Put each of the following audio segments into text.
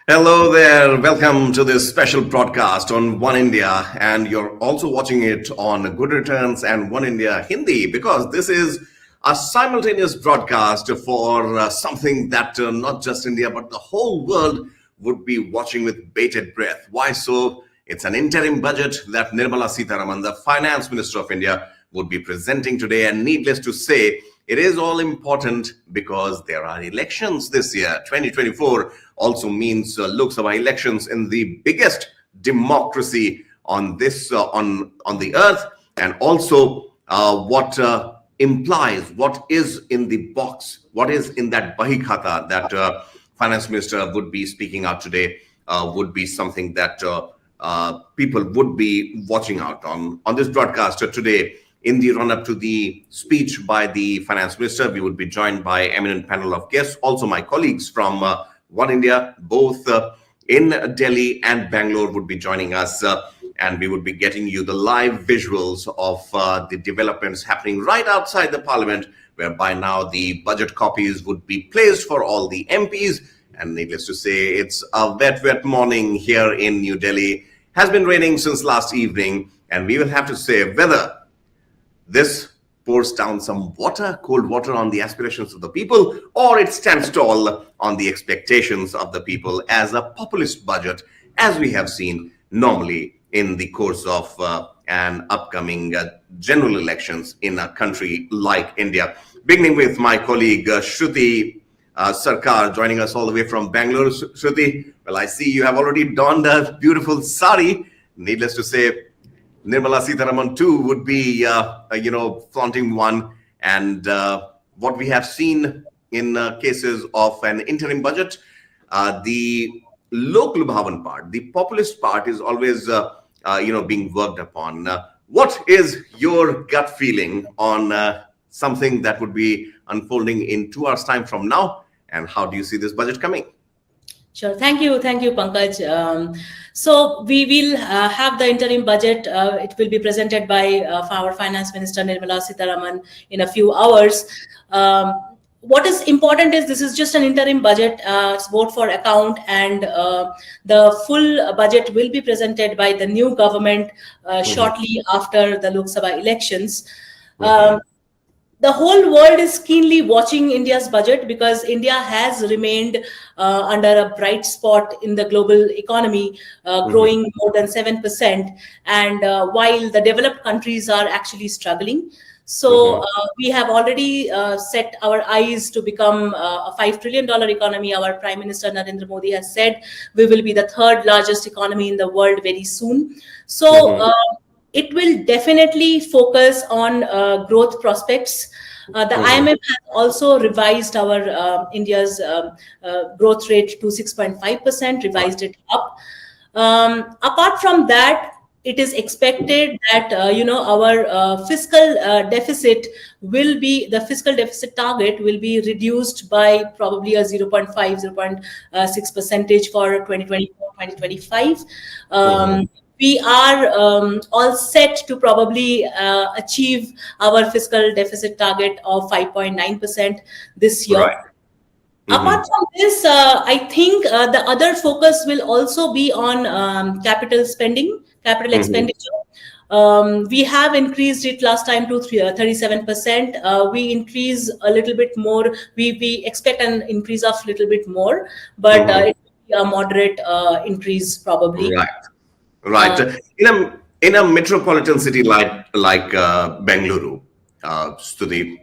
Hello there. Welcome to this special broadcast on One India. And you're also watching it on Good Returns and One India Hindi because this is a simultaneous broadcast for something that not just India but the whole world would be watching with bated breath. Why so? It's an interim budget that Nirmala Sitharaman, the Finance Minister of India, would be presenting today. And needless to say, it is all important because there are elections this year. 2024 also means Lok Sabha elections in the biggest democracy on this on the earth, and also what implies what is in the box, what is in that bahi khata that finance minister would be speaking out today would be something that people would be watching out on this broadcast today. In the run-up to the speech by the finance minister, we would be joined by eminent panel of guests, also my colleagues from One India, both in Delhi and Bangalore would be joining us, and we would be getting you the live visuals of the developments happening right outside the parliament, where by now the budget copies would be placed for all the MPs. And needless to say, it's a wet morning here in New Delhi. Has been raining since last evening, and we will have to say whether this pours down some water, cold water on the aspirations of the people, or it stands tall on the expectations of the people as a populist budget, as we have seen normally in the course of an upcoming general elections in a country like India. Beginning with my colleague Shruti Sarkar joining us all the way from Bangalore. Shruti, well, I see you have already donned a beautiful sari. Needless to say, Nirmala Sitharaman too would be, flaunting one. And what we have seen in cases of an interim budget, the local bhavan part, the populist part is always, being worked upon. What is your gut feeling on something that would be unfolding in 2 hours' time from now? And how do you see this budget coming? Sure. Thank you, Pankaj. So we will have the interim budget. It will be presented by our Finance Minister Nirmala Sitharaman in a few hours. What is important is this is just an interim budget. It's vote for account, and the full budget will be presented by the new government shortly after the Lok Sabha elections. The whole world is keenly watching India's budget because India has remained under a bright spot in the global economy, growing more than 7%. And while the developed countries are actually struggling, so we have already set our eyes to become a $5 trillion economy. Our Prime Minister Narendra Modi has said we will be the third largest economy in the world very soon. So it will definitely focus on growth prospects. The IMF has also revised our India's growth rate to 6.5%, revised it up. Apart from that, it is expected that our fiscal deficit will be, the fiscal deficit target will be reduced by probably a 0.5, 0.6 percentage for 2024-2025. We are all set to probably achieve our fiscal deficit target of 5.9% this year. Right. Apart from this, I think the other focus will also be on capital expenditure. We have increased it last time to 37%. We increase a little bit more. We expect an increase of a little bit more, but it will be a moderate increase probably. Right. In a metropolitan city like Bengaluru, Stuti,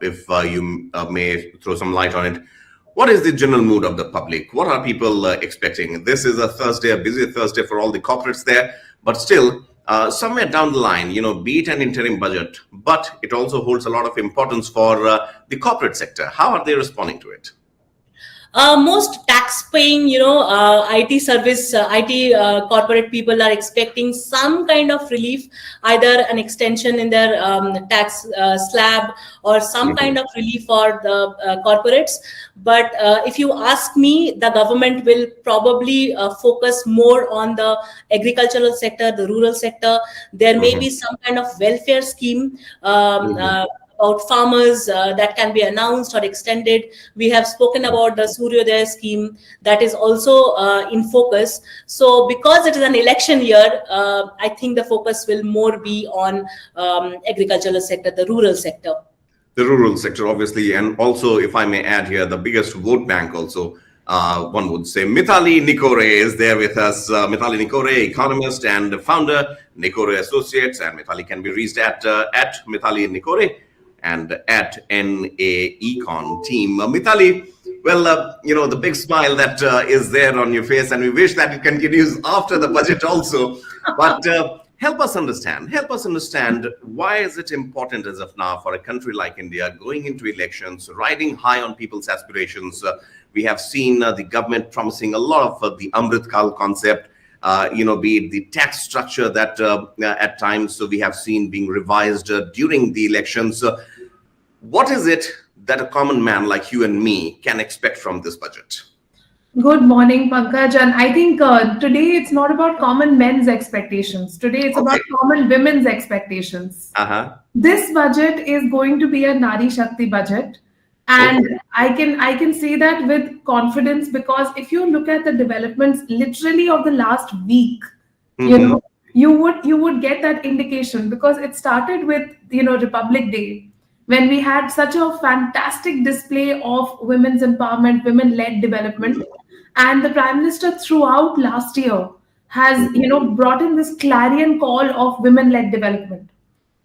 if you may throw some light on it, what is the general mood of the public? What are people expecting? This is a Thursday, a busy Thursday for all the corporates there, but still, somewhere down the line, be it an interim budget, but it also holds a lot of importance for the corporate sector. How are they responding to it? Most tax-paying, IT corporate people are expecting some kind of relief, either an extension in their tax slab or some kind of relief for the corporates. But if you ask me, the government will probably focus more on the agricultural sector, the rural sector. There may be some kind of welfare scheme about farmers that can be announced or extended. We have spoken about the Suryodaya scheme that is also in focus. So because it is an election year, I think the focus will more be on agricultural sector, the rural sector. The rural sector, obviously, and also, if I may add here, the biggest vote bank also, one would say. Mithali Nikore is there with us. Mithali Nikore, economist and founder, Nikore Associates, and Mithali can be reached at Mithali Nikore and at NA Econ team. Mithali, well, the big smile that is there on your face, and we wish that it continues after the budget also. But help us understand why is it important as of now for a country like India going into elections, riding high on people's aspirations. We have seen the government promising a lot of the Amrit Kal concept, be it the tax structure that at times we have seen being revised during the elections. What is it that a common man like you and me can expect from this budget? Good morning, Pankaj. And I think today it's not about common men's expectations. Today it's about common women's expectations. This budget is going to be a Nari Shakti budget. And I can say that with confidence, because if you look at the developments literally of the last week, you would get that indication, because it started with Republic Day, when we had such a fantastic display of women's empowerment, women-led development. And the Prime Minister throughout last year has, brought in this clarion call of women-led development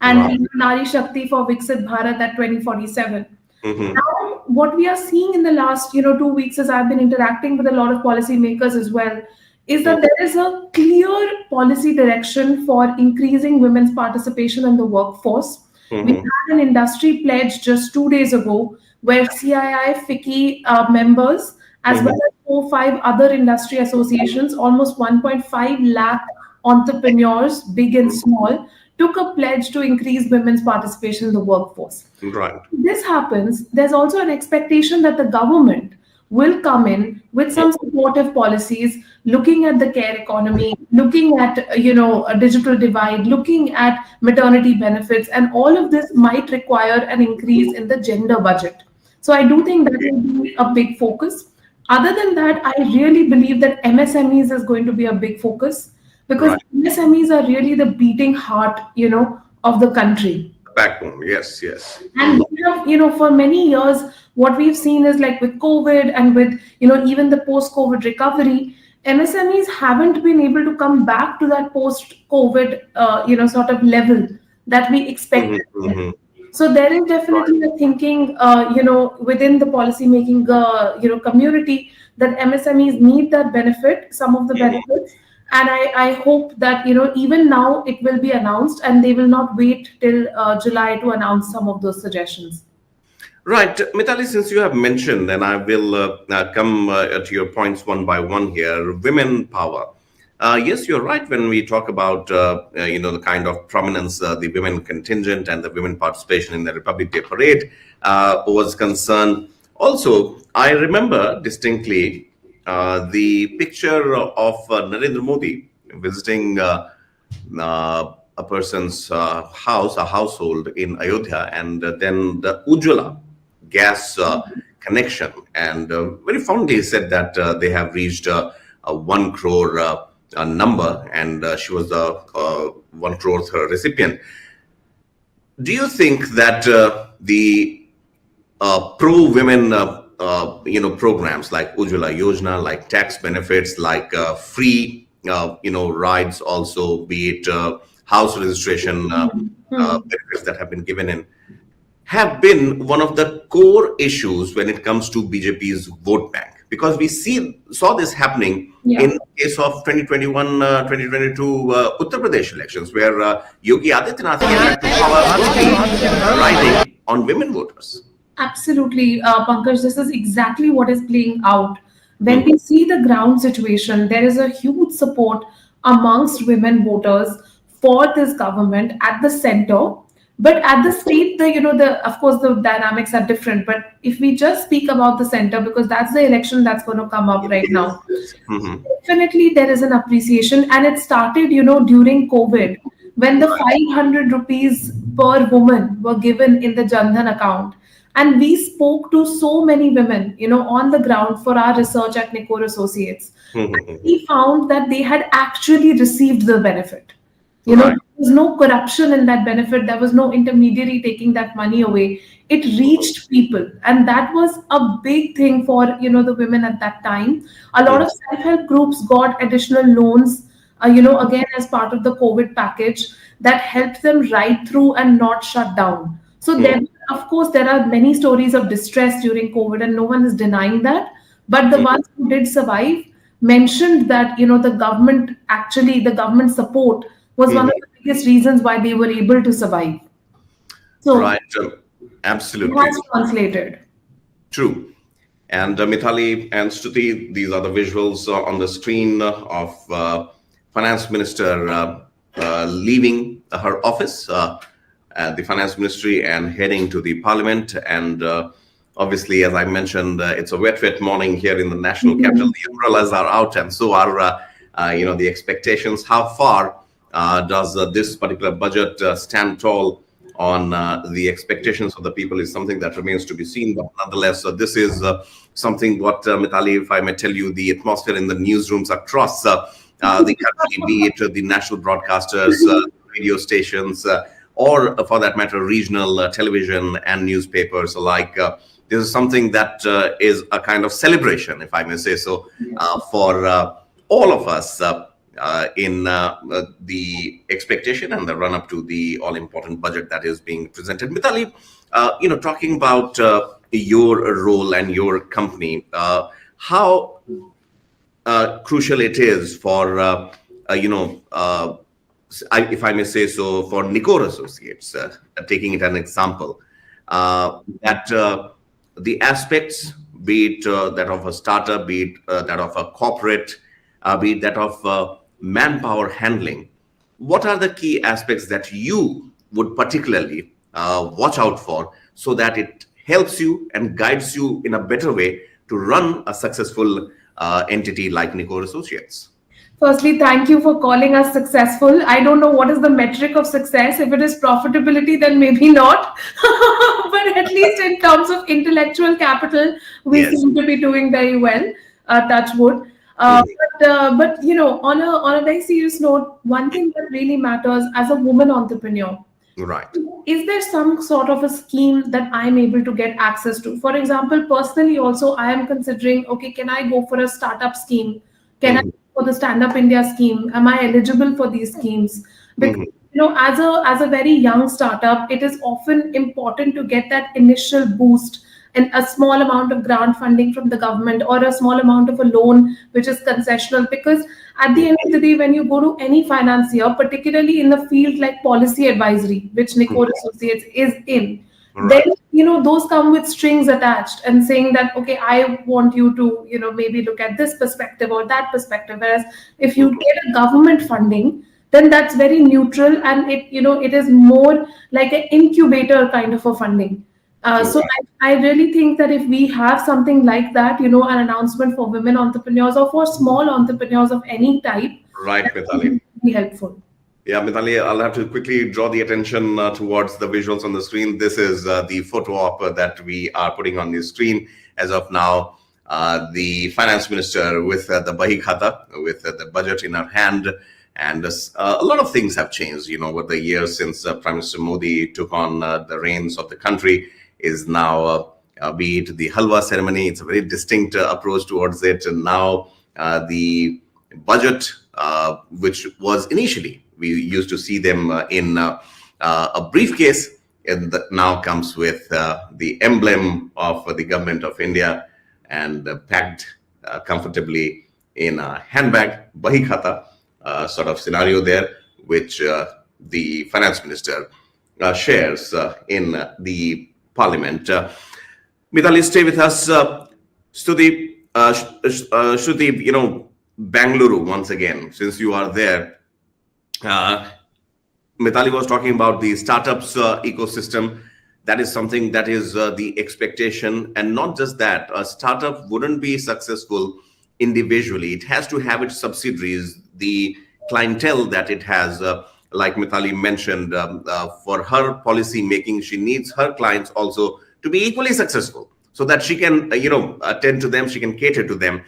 and Nari Shakti for Viksit Bharat at 2047. Now, what we are seeing in the last, 2 weeks, as I've been interacting with a lot of policymakers as well, is that there is a clear policy direction for increasing women's participation in the workforce. We had an industry pledge just 2 days ago where CII, FICCI members, as well as 4-5 other industry associations, almost 1.5 lakh entrepreneurs, big and small, took a pledge to increase women's participation in the workforce. Right. This happens, there's also an expectation that the government will come in with some supportive policies, looking at the care economy, looking at a digital divide, looking at maternity benefits, and all of this might require an increase in the gender budget. So I do think that will be a big focus. Other than that, I really believe that MSMEs is going to be a big focus, because MSMEs are really the beating heart, of the country. Backbone, yes. And we have, for many years, what we've seen is like with COVID and with, even the post-COVID recovery, MSMEs haven't been able to come back to that post-COVID, sort of level that we expected. So there is definitely a thinking, within the policy-making, community, that MSMEs need that benefit, some of the benefits. And I hope that, even now it will be announced and they will not wait till July to announce some of those suggestions. Right. Mithali, since you have mentioned, and I will come to your points one by one here, women power. Yes, you're right when we talk about, the kind of prominence the women contingent and the women participation in the Republic Day parade was concerned. Also, I remember distinctly the picture of Narendra Modi visiting a person's house, a household in Ayodhya, and then the Ujjwala gas connection. And very fondly said that they have reached a 1 crore number, and she was the 1 crore recipient. Do you think that the pro-women programs like Ujjwala Yojana, like tax benefits, like free rides also, be it house registration benefits that have been given in, have been one of the core issues when it comes to BJP's vote bank? Because we saw this happening in the case of 2021-2022 Uttar Pradesh elections, where Yogi Adityanath came to power riding on women voters. Absolutely, Pankaj, this is exactly what is playing out. When we see the ground situation, there is a huge support amongst women voters for this government at the center. But at the state, of course, the dynamics are different. But if we just speak about the center, because that's the election that's going to come up right now, definitely there is an appreciation. And it started, during COVID, when the 500 rupees per woman were given in the Jandhan account. And we spoke to so many women, on the ground for our research at Nikor Associates. And we found that they had actually received the benefit. Right. There was no corruption in that benefit. There was no intermediary taking that money away. It reached people. And that was a big thing for, the women at that time. A lot of self-help groups got additional loans, again, as part of the COVID package that helped them ride through and not shut down. So then, of course, there are many stories of distress during COVID, and no one is denying that. But the ones who did survive mentioned that, the government support was one of the biggest reasons why they were able to survive. So, right, absolutely. That's translated. True. And Mithali and Shruti, these are the visuals on the screen of Finance Minister leaving her office at the Finance Ministry and heading to the Parliament. And obviously, as I mentioned, it's a wet morning here in the national capital. The umbrellas are out, and so are the expectations. How far does this particular budget stand tall on the expectations of the people is something that remains to be seen. But nonetheless, this is something what, Mithali, if I may tell you, the atmosphere in the newsrooms across the country, be it the national broadcasters, radio stations, or for that matter, regional television and newspapers alike. This is something that is a kind of celebration, if I may say so, for all of us in the expectation and the run-up to the all-important budget that is being presented. Mithali, talking about your role and your company, how crucial it is for, if I may say so, for Nikor Associates, taking it an example, that the aspects, be it that of a startup, be it that of a corporate, be it that of manpower handling, what are the key aspects that you would particularly watch out for so that it helps you and guides you in a better way to run a successful entity like Nikor Associates? Firstly, thank you for calling us successful. I don't know what is the metric of success. If it is profitability, then maybe not. But at least in terms of intellectual capital, we seem to be doing very well. Touch wood. But on a very serious note, one thing that really matters as a woman entrepreneur, right, is there some sort of a scheme that I'm able to get access to? For example, personally also, I am considering, okay, can I go for a startup scheme? Can I go for the Stand Up India scheme? Am I eligible for these schemes? Because as a very young startup, it is often important to get that initial boost and a small amount of grant funding from the government or a small amount of a loan which is concessional, because at the end of the day, when you go to any financier, particularly in the field like policy advisory, which Nikor Associates is in, then those come with strings attached and saying that, okay, I want you to maybe look at this perspective or that perspective. Whereas if you get a government funding, then that's very neutral, and it is more like an incubator kind of a funding. So I really think that if we have something like that, an announcement for women entrepreneurs or for small entrepreneurs of any type, right, Mithali, would be helpful. Yeah, Mithali, I'll have to quickly draw the attention towards the visuals on the screen. This is the photo op that we are putting on the screen as of now. The finance minister with the Bahi Khata, with the budget in her hand. And a lot of things have changed, over the years since Prime Minister Modi took on the reins of the country. Is now, be it the halwa ceremony, it's a very distinct approach towards it. And now the budget, which was initially, we used to see them in a briefcase, and that now comes with the emblem of the government of India and packed comfortably in a handbag, Bahi Khata sort of scenario there, which the finance minister shares in the Parliament. Mithali, stay with us. Shruti, Bangalore once again, since you are there. Mithali was talking about the startups ecosystem. That is something that is the expectation. And not just that, a startup wouldn't be successful individually. It has to have its subsidiaries, the clientele that it has like Mithali mentioned, for her policy making, she needs her clients also to be equally successful so that she can, attend to them, she can cater to them.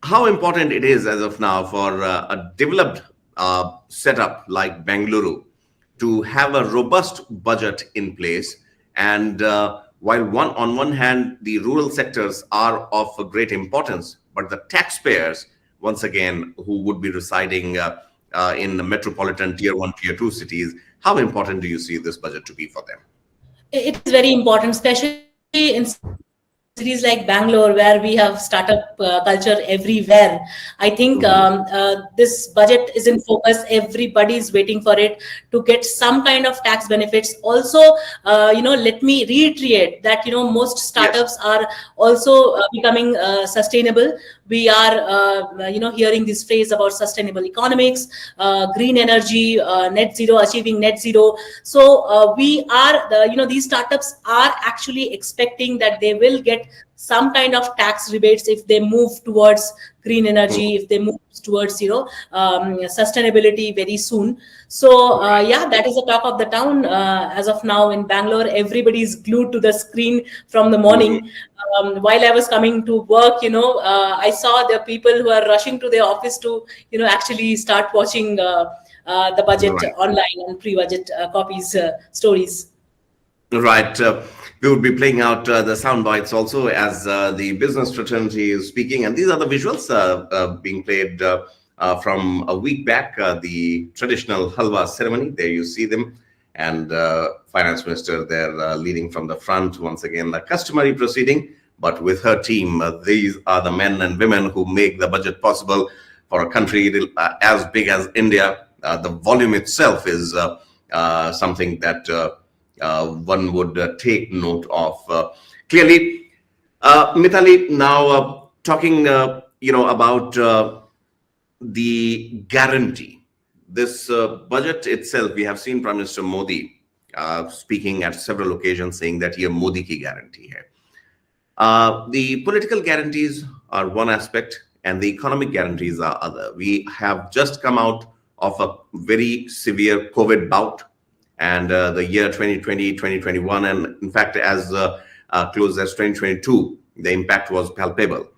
How important it is as of now for a developed setup like Bengaluru to have a robust budget in place. And while on one hand, the rural sectors are of a great importance, but the taxpayers, once again, who would be residing in the metropolitan tier 1, tier 2 cities, how important do you see this budget to be for them? It is very important, especially in cities like Bangalore, where we have startup culture everywhere. I think this budget is in focus. Everybody is waiting for it to get some kind of tax benefits. Also, let me reiterate that most startups are also becoming sustainable. We are hearing this phrase about sustainable economics, green energy, net zero, achieving net zero. So we are these startups are actually expecting that they will get some kind of tax rebates if they move towards green energy, if they move towards sustainability very soon. So that is the talk of the town as of now in Bangalore. Everybody is glued to the screen from the morning. While I was coming to work, I saw the people who are rushing to their office to actually start watching the budget online and pre-budget copies, stories. Right. We would be playing out the sound bites also as the business fraternity is speaking. And these are the visuals being played from a week back, the traditional halwa ceremony. There you see them. And Finance Minister there leading from the front. Once again, the customary proceeding. But with her team, these are the men and women who make the budget possible for a country as big as India. The volume itself is something that one would take note of. Clearly, Mithali, now talking, about the guarantee. This budget itself, we have seen Prime Minister Modi speaking at several occasions saying that ye Modi ki guarantee hai. The political guarantees are one aspect and the economic guarantees are other. We have just come out of a very severe COVID bout. And the year 2020, 2021, and in fact, as close as 2022, the impact was palpable.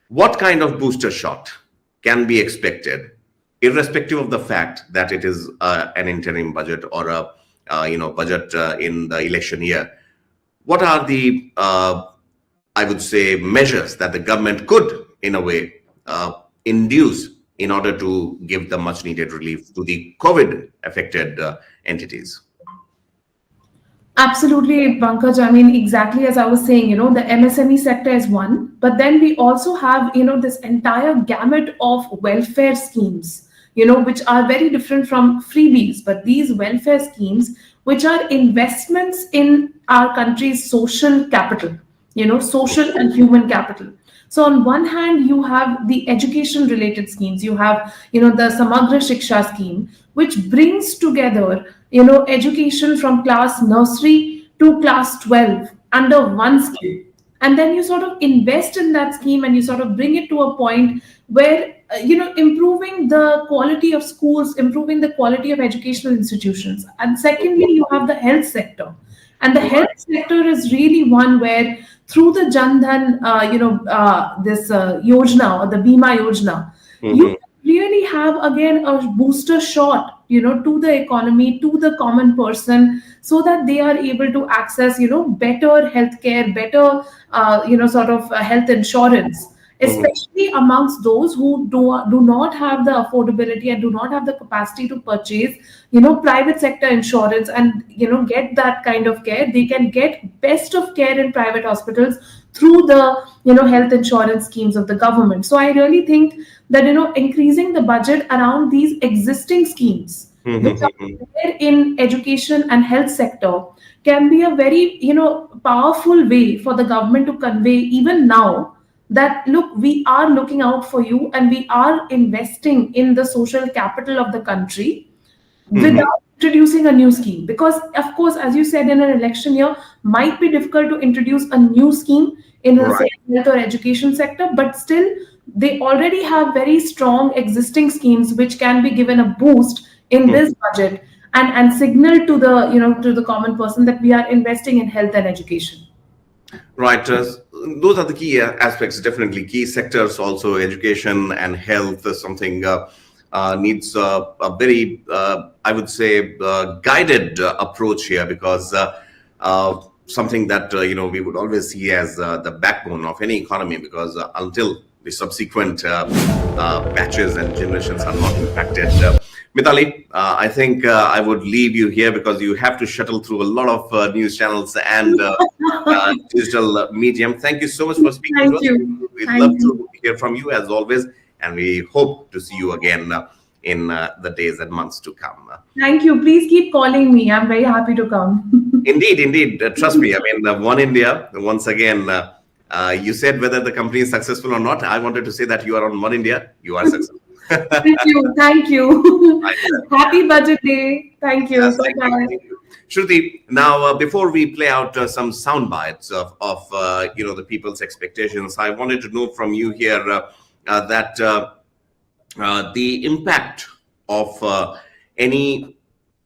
What kind of booster shot can be expected, irrespective of the fact that it is an interim budget or a budget in the election year? What are the, I would say, measures that the government could, in a way, induce in order to give the much needed relief to the COVID affected entities? Absolutely, Pankaj. I mean, exactly as I was saying, the MSME sector is one, but then we also have, this entire gamut of welfare schemes, which are very different from freebies, but these welfare schemes, which are investments in our country's social capital, social and human capital. So on one hand, you have the education related schemes. You have, the Samagra Shiksha scheme, which brings together, education from class nursery to class 12 under one scheme. And then you sort of invest in that scheme and you sort of bring it to a point where, improving the quality of schools, improving the quality of educational institutions. And secondly, you have the health sector. And the health sector is really one where through the Jan Dhan, this Yojana or the Bima Yojana, you really have again a booster shot, to the economy, to the common person, so that they are able to access, better healthcare, better, health insurance, especially amongst those who do not have the affordability and do not have the capacity to purchase, private sector insurance and, get that kind of care. They can get best of care in private hospitals through the, health insurance schemes of the government. So I really think that, increasing the budget around these existing schemes, which are there in education and health sector, can be a very, powerful way for the government to convey even now that, look, we are looking out for you and we are investing in the social capital of the country without introducing a new scheme. Because, of course, as you said, in an election year, might be difficult to introduce a new scheme in the health or education sector, but still, they already have very strong existing schemes which can be given a boost in this budget and signal to the to the common person that we are investing in health and education. Right. Those are the key aspects, definitely. Key sectors also, education and health, something needs a very, I would say, guided approach here, because something that, we would always see as the backbone of any economy, because until the subsequent batches and generations are not impacted. Mithali, I think I would leave you here because you have to shuttle through a lot of news channels and digital medium. Thank you so much for speaking Thank to us. you. We'd Thank love you. to hear from you as always, and we hope to see you again in the days and months to come. Thank you. Please keep calling me. I'm very happy to come. Indeed, indeed. Trust me. I mean, One India, once again, you said whether the company is successful or not. I wanted to say that you are on One India. You are successful. Thank you. Thank you. Happy budget day. Thank you. Yes, thank you. Bye-bye. Thank you. Shruti, now before we play out some sound bites of the people's expectations, I wanted to know from you here that the impact of any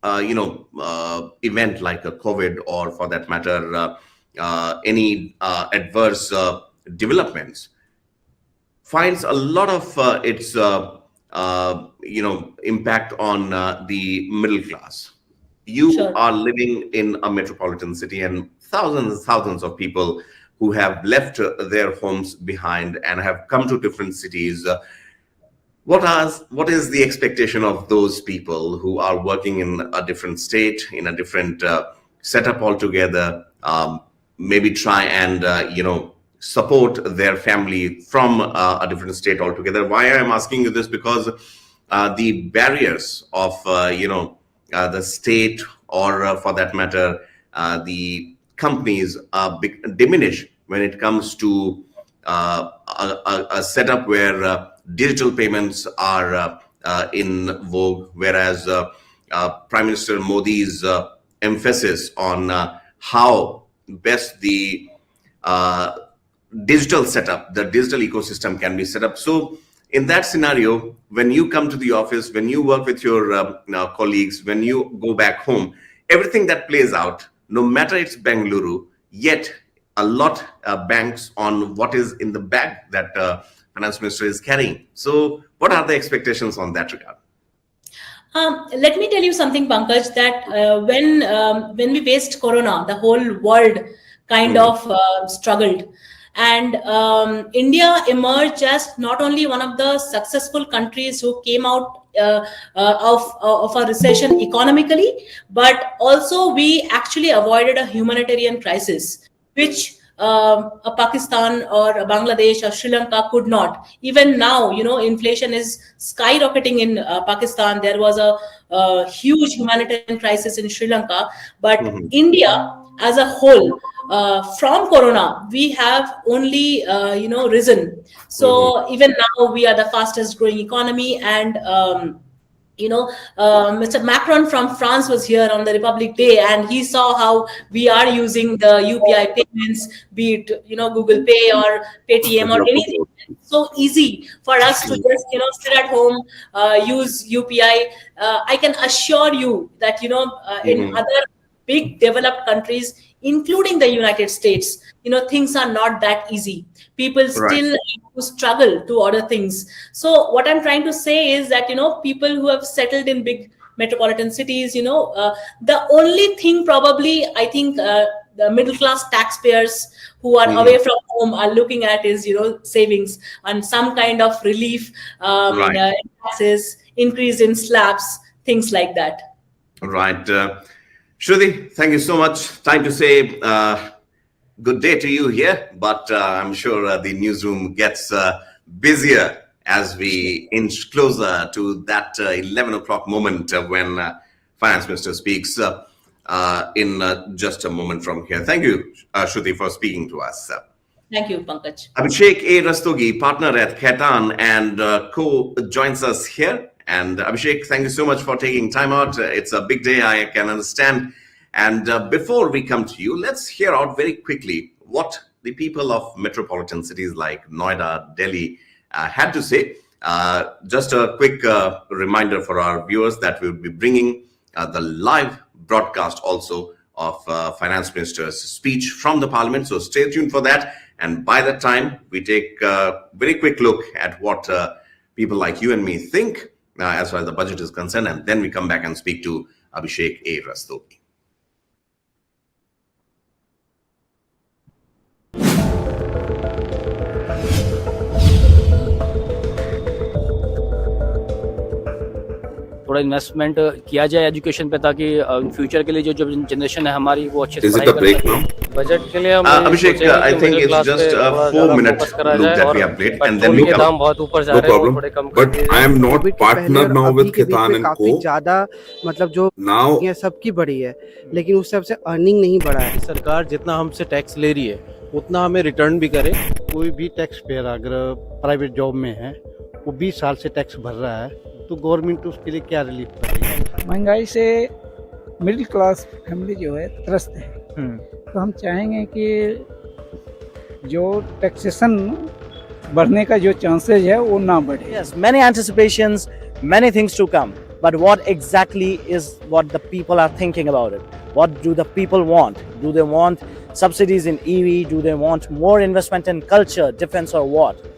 event like a COVID, or for that matter any adverse developments, finds a lot of its impact on the middle class. You Sure. are living in a metropolitan city, and thousands of people who have left their homes behind and have come to different cities. What is the expectation of those people who are working in a different state, in a different setup altogether? Maybe try and support their family from a different state altogether. Why I am asking you this? Because the barriers of the state, or for that matter the companies, diminish when it comes to a setup where digital payments are in vogue, whereas Prime Minister Modi's emphasis on how best the digital setup, the digital ecosystem can be set up. So in that scenario, when you come to the office, when you work with your colleagues, when you go back home, everything that plays out, no matter it's Bengaluru, yet a lot banks on what is in the bag that finance minister is carrying. So what are the expectations on that regard? Let me tell you something, Pankaj, that when we faced Corona, the whole world kind of struggled. And India emerged as not only one of the successful countries who came out of a recession economically, but also we actually avoided a humanitarian crisis, which a Pakistan or a Bangladesh or Sri Lanka could not. Even now, inflation is skyrocketing in Pakistan. There was a huge humanitarian crisis in Sri Lanka, but India as a whole, from Corona, we have only risen. So even now we are the fastest growing economy, and Mr. Macron from France was here on the Republic Day, and he saw how we are using the UPI payments, be it Google Pay or Paytm or anything. It's so easy for us to just sit at home, use UPI. I can assure you that in other big developed countries, including the United States, things are not that easy. People still struggle to order things. So what I'm trying to say is that, people who have settled in big metropolitan cities, the only thing probably I think the middle class taxpayers who are away from home are looking at is, savings and some kind of relief, taxes, increase in slabs, things like that. Right. Shruti, thank you so much. Time to say good day to you here, but I'm sure the newsroom gets busier as we inch closer to that 11 o'clock moment when Finance Minister speaks in just a moment from here. Thank you, Shruti, for speaking to us. Thank you, Pankaj. Abhishek A. Rastogi, partner at Khaitan and co joins us here. And Abhishek, thank you so much for taking time out. It's a big day, I can understand. And before we come to you, let's hear out very quickly what the people of metropolitan cities like Noida, Delhi had to say Just a quick reminder for our viewers that we'll be bringing the live broadcast also of Finance Minister's speech from the Parliament. So stay tuned for that. And by that time, we take a very quick look at what people like you and me think as far as the budget is concerned. And then we come back and speak to Abhishek A. Rastogi. थोड़ा investment किया जाए education पे ताकि future के लिए जो generation है हमारी वो अच्छे से पढ़ाई कर सके। बजट के लिए हम Abhishek, I think it's just a 4-minute look that we have played, and then we के दाम बहुत ऊपर जा रहे हैं, वो थोड़े कम कर But I am not partner now with Khitan and काफी Co. ज्यादा मतलब जो Now ये सबकी बढ़ी है, लेकिन उस हिसाब से अर्निंग नहीं बढ़ा है। सरकार जितना हमसे टैक्स ले रही है उतना हमें रिटर्न भी करे। कोई भी टैक्स पेयर अगर प्राइवेट जॉब में है वो 20 साल से टैक्स भर रहा है तो गवर्नमेंट उसके लिए क्या रिलीफ कर रही है? महंगाई से मिडिल क्लास फैमिली जो है त्रस्त है, तो हम चाहेंगे कि जो टैक्सेशन बढ़ने का जो चांसेस है वो ना बढ़े। Yes, many anticipations, many things to come. But what exactly is what the people are thinking about it? What do the people want? Do they want subsidies in EV? Do they want more investment in culture, defense, or what?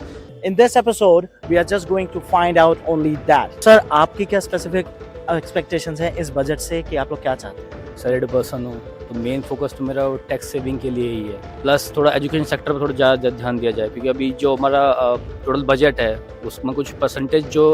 In this episode, we are just going to find out only that. Sir, आपकी क्या specific expectations हैं इस budget से कि आप लोग क्या चाहते हैं? सैलरीड पर्सन हूँ तो मेन फोकस तो मेरा टैक्स सेविंग के लिए ही है, प्लस थोड़ा एजुकेशन सेक्टर पर थोड़ा ज़्यादा ध्यान दिया जाए क्योंकि अभी जो हमारा टोटल बजट है उसमें कुछ परसेंटेज जो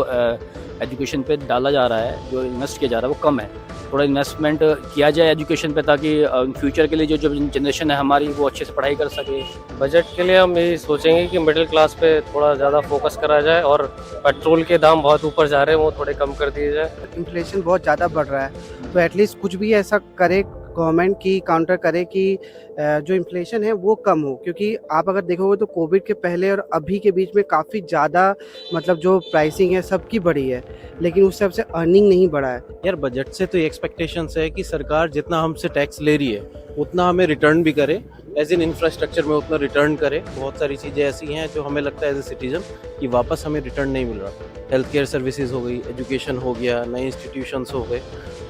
एजुकेशन पे डाला जा रहा है, जो इन्वेस्ट किया जा रहा है वो कम है। थोड़ा इन्वेस्टमेंट किया जाए एजुकेशन पे ताकि फ्यूचर के लिए जो जनरेशन है हमारी वो अच्छे से पढ़ाई कर सके। बजट के लिए हम यही सोचेंगे कि मिडिल क्लास पे थोड़ा ज़्यादा फोकस करा जाए और पेट्रोल के दाम बहुत ऊपर जा रहे हैं वो थोड़े कम कर दिए जाए। इन्फ्लेशन बहुत ज़्यादा बढ़ रहा है तो एटलीस्ट कुछ भी ऐसा करे गवर्नमेंट की काउंटर करे कि जो इन्फ्लेशन है वो कम हो, क्योंकि आप अगर देखोगे तो कोविड के पहले और अभी के बीच में काफ़ी ज़्यादा मतलब जो प्राइसिंग है सबकी बढ़ी है, लेकिन उस हिसाब से अर्निंग नहीं बढ़ा है। यार बजट से तो ये एक्सपेक्टेशंस है कि सरकार जितना हमसे टैक्स ले रही है उतना हमें रिटर्न भी करे, एज इन इंफ्रास्ट्रक्चर में उतना रिटर्न करे। बहुत सारी चीज़ें ऐसी हैं जो हमें लगता है एज ए सिटीजन कि वापस हमें रिटर्न नहीं मिल रहा। हेल्थ केयर सर्विसेज हो गई, एजुकेशन हो गया, नए इंस्टीट्यूशंस हो गए,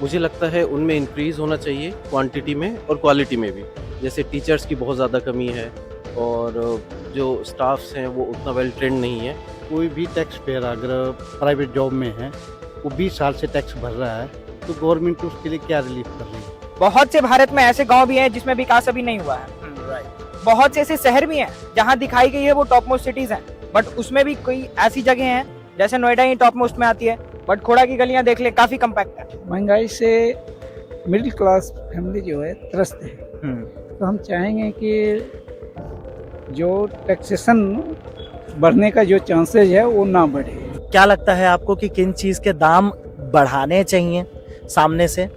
मुझे लगता है उनमें इंक्रीज़ होना चाहिए क्वांटिटी में और क्वालिटी में भी। जैसे टीचर्स की बहुत ज़्यादा कमी है और जो स्टाफ्स हैं वो उतना वेल ट्रेंड नहीं है। कोई भी टैक्स पेयर अगर प्राइवेट जॉब में है वो 20 साल से टैक्स भर रहा है तो गवर्नमेंट उसके लिए क्या रिलीफ कर रही है? बहुत से भारत में ऐसे गांव भी हैं जिसमें विकास अभी नहीं हुआ है। बहुत से ऐसे शहर भी हैं जहां दिखाई गई है वो टॉप मोस्ट सिटीज हैं, बट उसमें भी कोई ऐसी जगह हैं जैसे नोएडा ही टॉप मोस्ट में आती है, बट खोड़ा की गलियां देख ले काफी कम्पैक्ट है। महंगाई से मिडिल क्लास फैमिली जो है त्रस्त है, तो हम चाहेंगे कि जो टैक्सेशन बढ़ने का जो चांसेस है वो ना बढ़े। क्या लगता है आपको कि किन चीज़ के दाम बढ़ाने चाहिए सामने से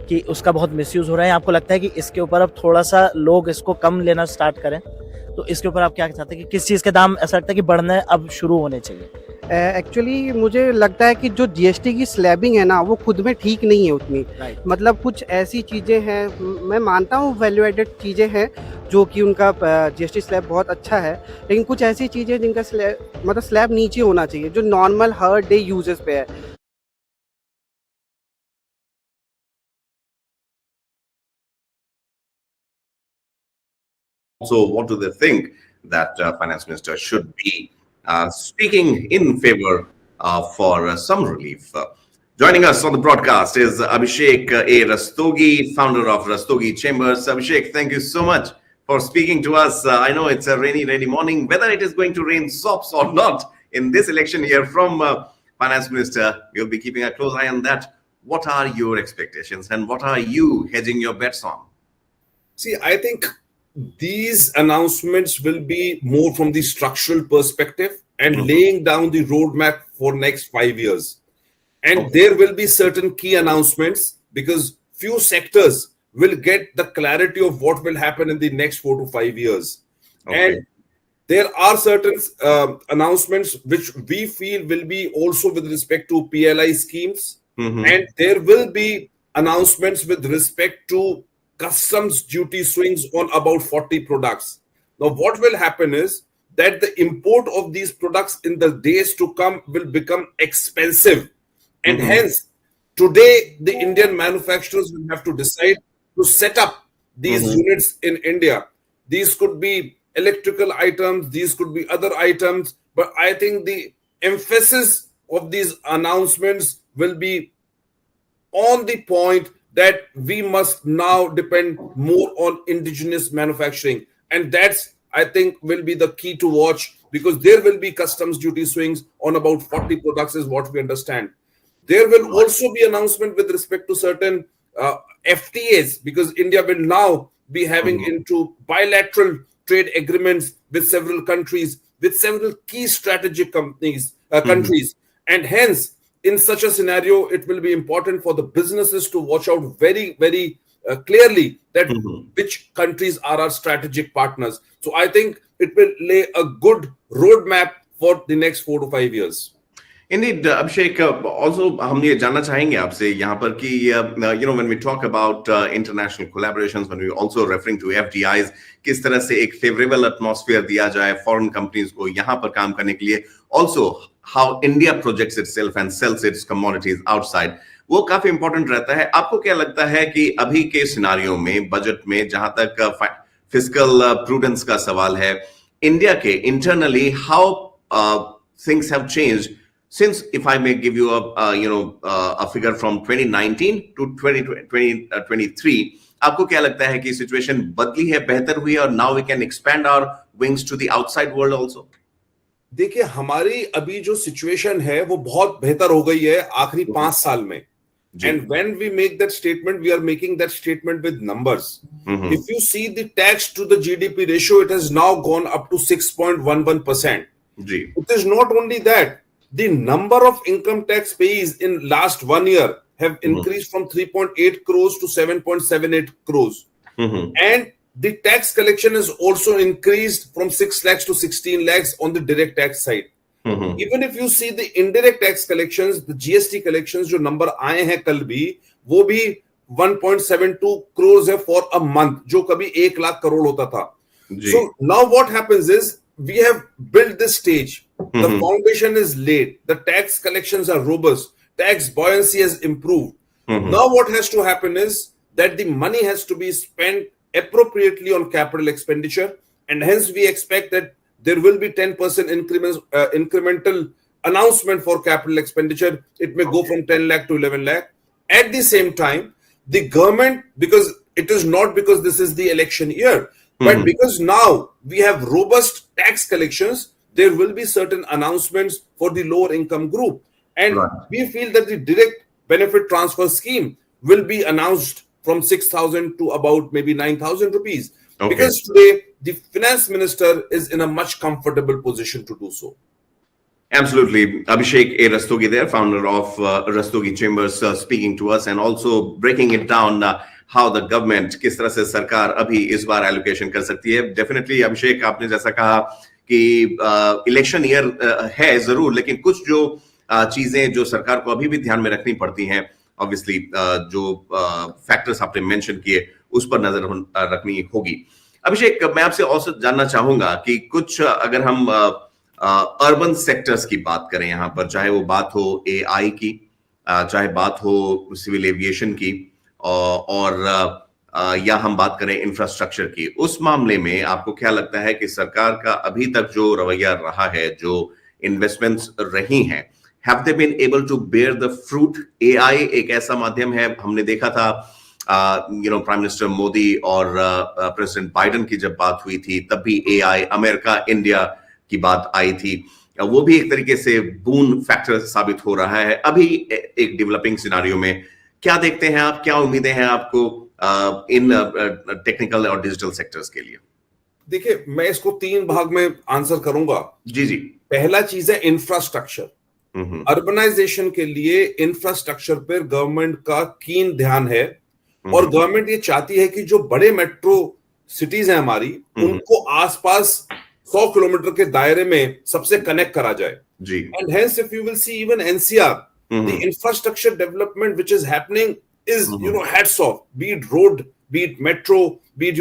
कि उसका बहुत मिसयूज हो रहा है? आपको लगता है कि इसके ऊपर अब थोड़ा सा लोग इसको कम लेना स्टार्ट करें, तो इसके ऊपर आप क्या चाहते हैं कि किस चीज़ के दाम ऐसा लगता है कि बढ़ने अब शुरू होने चाहिए? एक्चुअली मुझे लगता है कि जो जीएसटी की स्लैबिंग है ना वो खुद में ठीक नहीं है उतनी। मतलब कुछ ऐसी चीज़ें हैं, मैं मानता हूँ वैल्यू एडेड चीज़ें हैं जो कि उनका जीएसटी स्लैब बहुत अच्छा है, लेकिन कुछ ऐसी चीज़ें जिनका स्लैब नीचे होना चाहिए जो नॉर्मल हर डे यूजेस पे है। So what do they think that Finance Minister should be speaking in favor for some relief? Joining us on the broadcast is Abhishek A. Rastogi, founder of Rastogi Chambers. Abhishek, thank you so much for speaking to us. I know it's a rainy morning. Whether it is going to rain sops or not in this election year from Finance Minister, we'll be keeping a close eye on that. What are your expectations and what are you hedging your bets on? see, I think these announcements will be more from the structural perspective and laying down the roadmap for next 5 years. And there will be certain key announcements because few sectors will get the clarity of what will happen in the next 4 to 5 years. And there are certain announcements which we feel will be also with respect to PLI schemes. And there will be announcements with respect to customs duty swings on about 40 products. Now, what will happen is that the import of these products in the days to come will become expensive. And hence, today, the Indian manufacturers will have to decide to set up these units in India. These could be electrical items, these could be other items, but I think the emphasis of these announcements will be on the point that we must now depend more on indigenous manufacturing. And that's, I think, will be the key to watch, because there will be customs duty swings on about 40 products is what we understand. There will also be announcement with respect to certain FTAs, because India will now be having into bilateral trade agreements with several countries, with several key strategic countries. And hence, in such a scenario, it will be important for the businesses to watch out very, very clearly that which countries are our strategic partners. So I think it will lay a good roadmap for the next 4 to 5 years. Indeed, Abhishek, also हम ये जानना चाहेंगे आपसे यहाँ पर कि when we talk about international collaborations, when we also referring to FDIs, किस तरह से एक favorable atmosphere दिया जाए foreign companies को यहाँ पर काम करने के लिए, also how India projects itself and sells its commodities outside, वो काफी important रहता है. आपको क्या लगता है कि अभी के सिनारियो में बजट में जहां तक fiscal prudence का सवाल है, इंडिया के internally how things have changed since, if I may give you a figure from 2019 to 2023, आपको क्या लगता है कि सिचुएशन बदली है, बेहतर हुई है, और now we can expand our wings to the outside world also? देखिए, हमारी अभी जो सिचुएशन है वो बहुत बेहतर हो गई है आखिरी 5 साल में. And when we make that statement, we are making that statement with numbers. If you see the tax to the GDP ratio, it has now gone up to 6.11%. It is not only that. The number of income tax payees in last 1 year have increased from 3.8 crores to 7.78 crores. And the tax collection has also increased from 6 lakhs to 16 lakhs on the direct tax side. Even if you see the indirect tax collections, the GST collections, जो number आए हैं कल भी, वो भी 1.72 crores है for a month, जो कभी 1 lakh crore होता था. So now what happens is, we have built this stage. The foundation is laid. The tax collections are robust. Tax buoyancy has improved. Now what has to happen is that the money has to be spent appropriately on capital expenditure, and hence we expect that there will be 10% incremental announcement for capital expenditure. It may go from 10 lakh to 11 lakh. At the same time, the government, because it is not because this is the election year, but because now we have robust tax collections, there will be certain announcements for the lower income group. And we feel that the direct benefit transfer scheme will be announced from 6,000 to about maybe 9,000 rupees. Because today, the finance minister is in a much comfortable position to do so. Absolutely. Abhishek A. Rastogi there, founder of Rastogi Chambers, speaking to us and also breaking it down how the government, किस तरह से सरकार अभी इस बार allocation कर सकती है. Definitely, Abhishek, आपने जैसा कहा कि इलेक्शन ईयर है जरूर, लेकिन कुछ जो चीजें जो सरकार को अभी भी ध्यान में रखनी पड़ती हैं, ऑब्वियसली जो फैक्टर्स आपने मेंशन किए उस पर नजर रखनी होगी. अभिषेक, मैं आपसे और जानना चाहूंगा कि कुछ अगर हम अर्बन सेक्टर्स की बात करें यहाँ पर, चाहे वो बात हो AI की, चाहे बात हो सिविल एविएशन की, और या हम बात करें इंफ्रास्ट्रक्चर की, उस मामले में आपको क्या लगता है कि सरकार का अभी तक जो रवैया रहा है, जो इन्वेस्टमेंट्स रही हैं, have they been able to bear the fruit? AI एक ऐसा माध्यम है, हमने देखा था प्राइम मिनिस्टर मोदी और प्रेसिडेंट बाइडेन की जब बात हुई थी, तब भी AI अमेरिका इंडिया की बात आई थी, वो भी एक तरीके से बून फैक्टर साबित हो रहा है. अभी एक डेवलपिंग सिनारियो में क्या देखते हैं आप, क्या उम्मीदें हैं आपको इन टेक्निकल और डिजिटल सेक्टर्स के लिए? देखिए, मैं इसको 3 भाग में आंसर करूंगा. जी. पहला चीज है इंफ्रास्ट्रक्चर. अर्बनाइजेशन के लिए इंफ्रास्ट्रक्चर पर गवर्नमेंट का कीन ध्यान है, और गवर्नमेंट ये चाहती है कि जो बड़े मेट्रो सिटीज हैं हमारी, उनको आसपास 100 किलोमीटर के दायरे में सबसे कनेक्ट करा जाए. And hence if you will see even NCR, the infrastructure development which is happening is, hats off, be it road, be it metro, be it,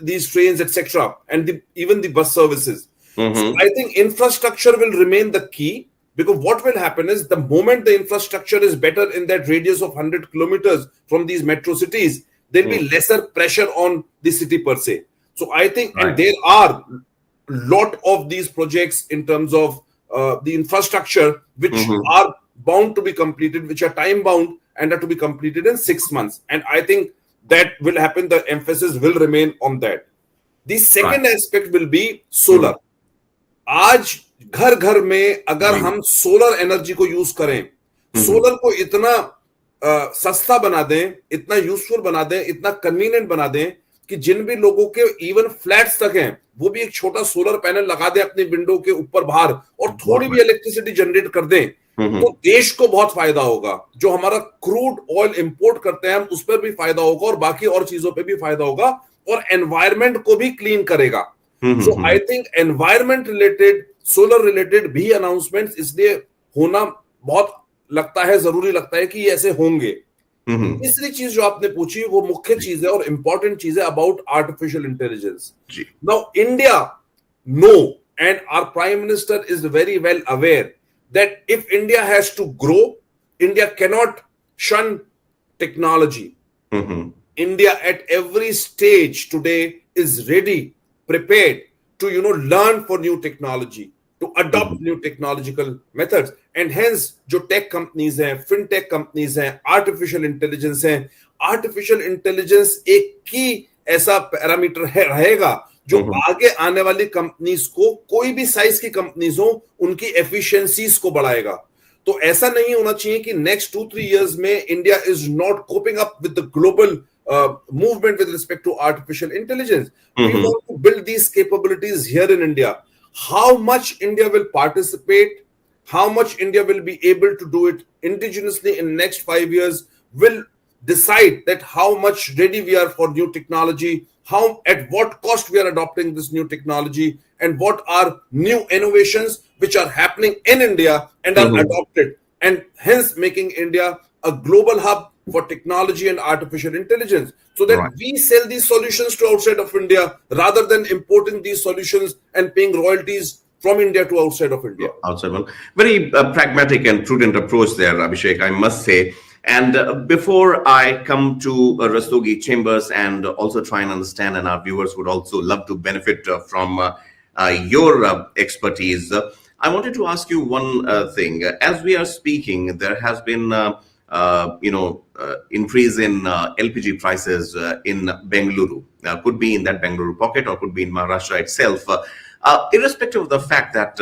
these trains, etc. And even the bus services. So I think infrastructure will remain the key, because what will happen is the moment the infrastructure is better in that radius of 100 kilometers from these metro cities, there'll be lesser pressure on the city per se. So I think, and there are lot of these projects in terms of the infrastructure which are bound to be completed, which are time bound and are to be completed in 6 months. And I think that will happen. The emphasis will remain on that. The second aspect will be solar. आज घर घर में अगर हम solar energy को use करें, solar को इतना सस्ता बना दें, इतना यूजफुल बना दें, इतना कन्वीनियंट बना दें कि जिन भी लोगों के इवन फ्लैट्स तक हैं, वो भी एक छोटा सोलर पैनल लगा दें अपनी विंडो के ऊपर बाहर और थोड़ी भी इलेक्ट्रिसिटी जनरेट कर दें, तो देश को बहुत फायदा होगा. जो हमारा क्रूड ऑयल इंपोर्ट करते हैं हम, उस पर भी फायदा होगा और बाकी और चीजों पे भी फायदा होगा और एनवायरमेंट को भी क्लीन करेगा. So I think environment related, solar related भी announcements इसलिए होना बहुत लगता है, जरूरी लगता है कि ये ऐसे होंगे. तीसरी चीज जो आपने पूछी वो मुख्य चीज है और इंपॉर्टेंट चीज है about artificial intelligence. Now India no and our prime minister is very well aware that if India has to grow, India cannot shun technology. India at every stage today is ready, prepared to learn for new technology, to adopt new technological methods, and hence जो tech companies हैं, fintech companies हैं, artificial intelligence हैं, artificial intelligence एक की ऐसा parameter है रहेगा जो आगे आने वाली कंपनीज को, कोई भी साइज की कंपनीज हो, उनकी एफिशिएंसीज को बढ़ाएगा. तो ऐसा नहीं होना चाहिए कि नेक्स्ट 2-3 years में India is not coping up with the global movement with respect to artificial intelligence. We want to build these capabilities here in India. How much India will participate, how much India will be able to do it indigenously in next 5 years will decide that how much ready we are for new technology, how at what cost we are adopting this new technology, and what are new innovations which are happening in India and are adopted, and hence making India a global hub for technology and artificial intelligence, so that we sell these solutions to outside of India rather than importing these solutions and paying royalties from India to outside of India. Outside one. Very pragmatic and prudent approach there, Abhishek, I must say. And before I come to Rastogi Chambers and also try and understand, and our viewers would also love to benefit from your expertise, I wanted to ask you one thing. As we are speaking, there has been increase in LPG prices in Bengaluru. Could be in that Bengaluru pocket or could be in Maharashtra itself. Irrespective of the fact that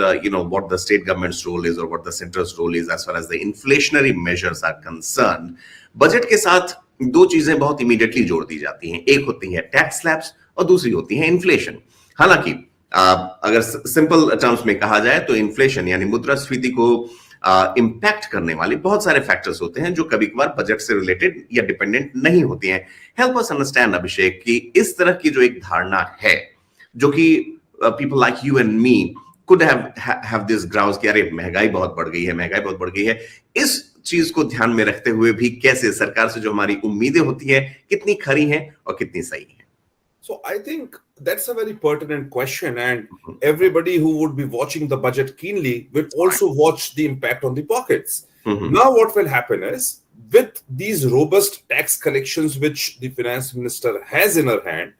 what the state government's role is or what the center's role is as far as the inflationary measures are concerned, budget के साथ दो चीजें बहुत immediately जोड़ दी जाती हैं. एक होती है टैक्स स्लैब्स और दूसरी होती है इन्फ्लेशन. हालांकि अगर सिंपल टर्म्स में कहा जाए तो इन्फ्लेशन यानी मुद्रास्फीति को इम्पैक्ट करने वाले बहुत सारे फैक्टर्स होते हैं जो कभी कभार बजट से रिलेटेड या डिपेंडेंट नहीं होती हैं. हेल्प अस अंडरस्टैंड अभिषेक कि इस तरह की जो एक धारणा है जो कि people like you and me could have this ground कि अरे महंगाई बहुत बढ़ गई है, इस चीज को ध्यान में रखते हुए भी कैसे सरकार से जो हमारी उम्मीदें होती है कितनी खरी हैं और कितनी सही हैं? So I think that's a very pertinent question, and everybody who would be watching the budget keenly will also watch the impact on the pockets. Now what will happen is, with these robust tax collections which the finance minister has in her hand,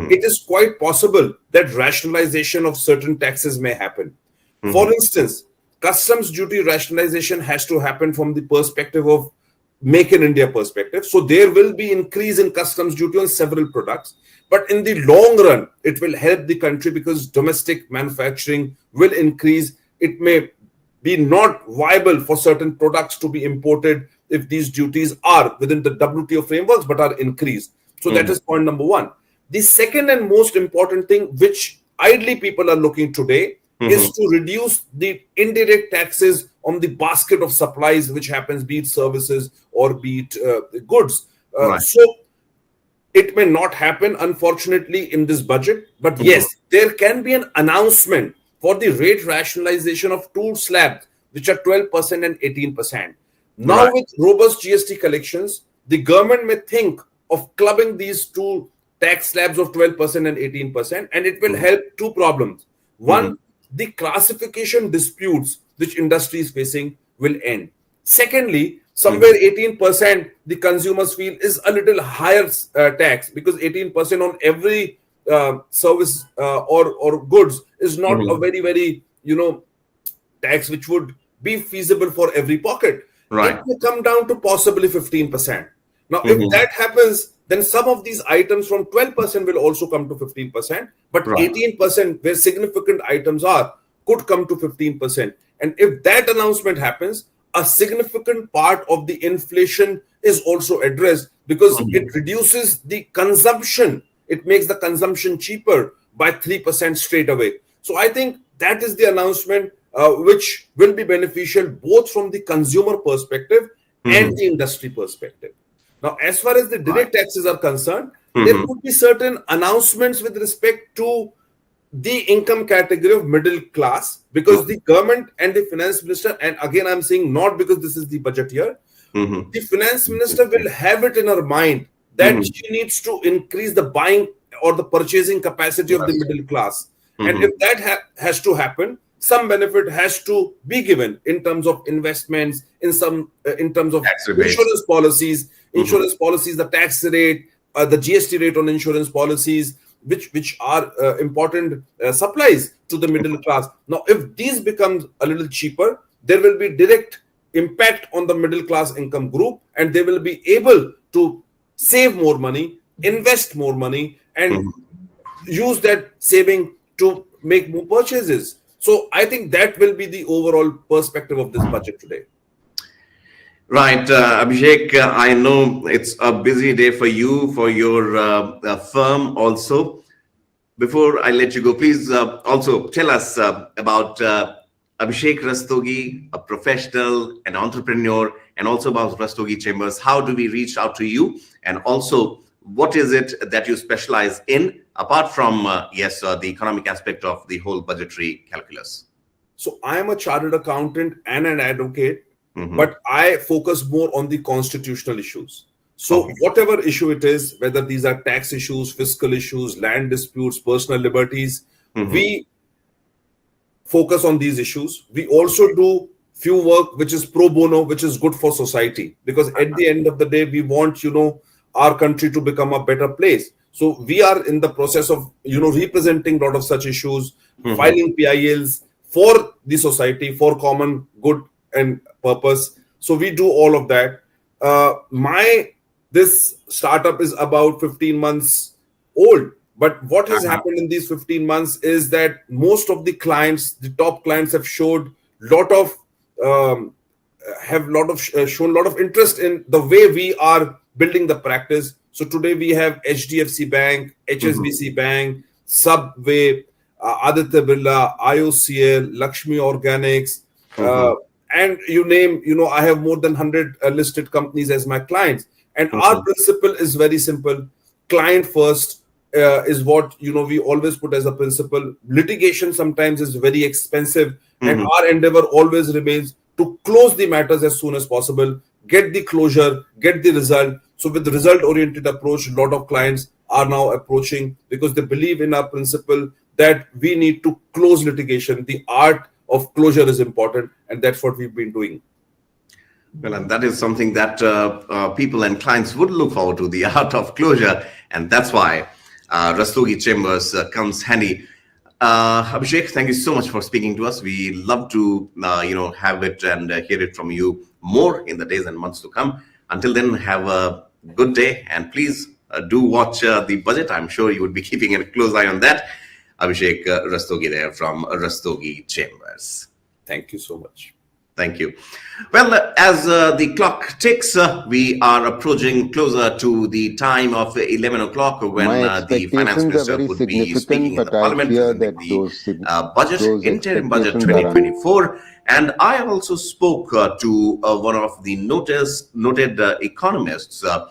it is quite possible that rationalization of certain taxes may happen. For instance, customs duty rationalization has to happen from the perspective of Make in India perspective. So there will be increase in customs duty on several products. But in the long run, it will help the country because domestic manufacturing will increase. It may be not viable for certain products to be imported if these duties are within the WTO frameworks but are increased. So that is point number one. The second and most important thing which idly people are looking today is to reduce the indirect taxes on the basket of supplies which happens, be it services or be it goods. So it may not happen, unfortunately, in this budget. But yes, there can be an announcement for the rate rationalization of two slabs, which are 12% and 18%. Now, with robust GST collections, the government may think of clubbing these two tax slabs of 12% and 18%, and it will help two problems. One, the classification disputes which industry is facing will end. Secondly, somewhere 18% the consumers feel is a little higher tax, because 18% on every service or goods is not a very tax which would be feasible for every pocket. It may come down to possibly 15%. Now, if that happens, then some of these items from 12% will also come to 15%, but 18%, where significant items are, could come to 15%. And if that announcement happens, a significant part of the inflation is also addressed, because it reduces the consumption. It makes the consumption cheaper by 3% straight away. So I think that is the announcement which will be beneficial both from the consumer perspective and the industry perspective. Now, as far as the direct taxes are concerned, there could be certain announcements with respect to the income category of middle class, because the government and the finance minister, and again I'm saying not because this is the budget year, the finance minister will have it in her mind that she needs to increase the buying or the purchasing capacity of the middle class. And if that has to happen, some benefit has to be given in terms of investments, in terms of insurance policies, the tax rate, the GST rate on insurance policies, which are important supplies to the middle class. Now, if these become a little cheaper, there will be direct impact on the middle class income group, and they will be able to save more money, invest more money, and use that saving to make more purchases. So I think that will be the overall perspective of this budget today. Right, Abhishek, I know it's a busy day for you, for your firm also. Before I let you go, please also tell us about Abhishek Rastogi, a professional, an entrepreneur, and also about Rastogi Chambers. How do we reach out to you? And also, what is it that you specialize in, apart from, the economic aspect of the whole budgetary calculus? So I am a chartered accountant and an advocate, but I focus more on the constitutional issues. So whatever issue it is, whether these are tax issues, fiscal issues, land disputes, personal liberties, we focus on these issues. We also do few work which is pro bono, which is good for society, because at the end of the day, we want, our country to become a better place. So we are in the process of, representing a lot of such issues, filing PILs for the society, for common good and purpose. So we do all of that. This startup is about 15 months old. But what has happened in these 15 months is that most of the clients, the top clients, have showed shown a lot of interest in the way we are building the practice. So today we have HDFC Bank, HSBC Bank, Subway, Aditya Birla, IOCL, Lakshmi Organics, and you name, I have more than 100 listed companies as my clients. And our principle is very simple. Client first is what, we always put as a principle. Litigation sometimes is very expensive, and our endeavor always remains to close the matters as soon as possible, get the closure, get the result. So with the result-oriented approach, a lot of clients are now approaching, because they believe in our principle that we need to close litigation. The art of closure is important, and that's what we've been doing. Well, and that is something that people and clients would look forward to, the art of closure, and that's why Rastogi Chambers comes handy. Abhishek, thank you so much for speaking to us. We love to, have it and hear it from you more in the days and months to come. Until then, have a good day, and please do watch the budget. I'm sure you would be keeping a close eye on that. Abhishek Rastogi there from Rastogi Chambers. Thank you so much. Thank you. Well, as the clock ticks, we are approaching closer to the time of 11 o'clock when the finance minister would be speaking in the parliament, the budget, interim budget 2024. And I also spoke to one of the noted economists a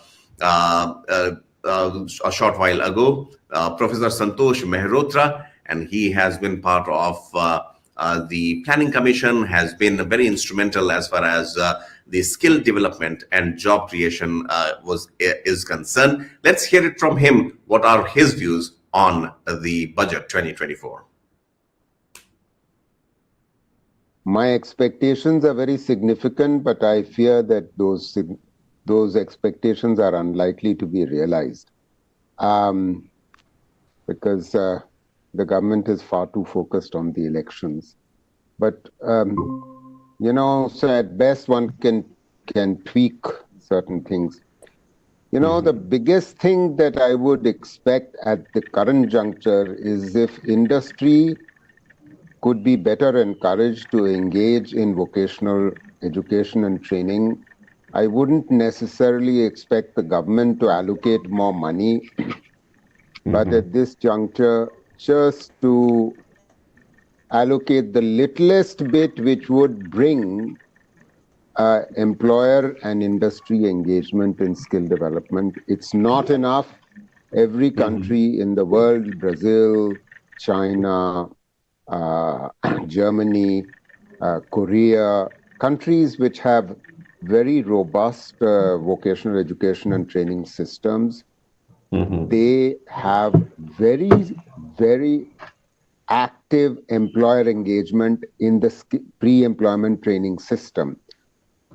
short while ago, Professor Santosh Mehrotra, and he has been part of the Planning Commission, has been very instrumental as far as the skill development and job creation is concerned. Let's hear it from him. What are his views on the budget 2024? My expectations are very significant, but I fear that those expectations are unlikely to be realized because the government is far too focused on the elections. But so at best one can tweak certain things. The biggest thing that I would expect at the current juncture is if industry could be better encouraged to engage in vocational education and training. I wouldn't necessarily expect the government to allocate more money, but at this juncture, just to allocate the littlest bit which would bring employer and industry engagement in skill development. It's not enough. Every country in the world, Brazil, China, Germany, Korea, countries which have very robust vocational education and training systems, they have very, very active employer engagement in the pre-employment training system.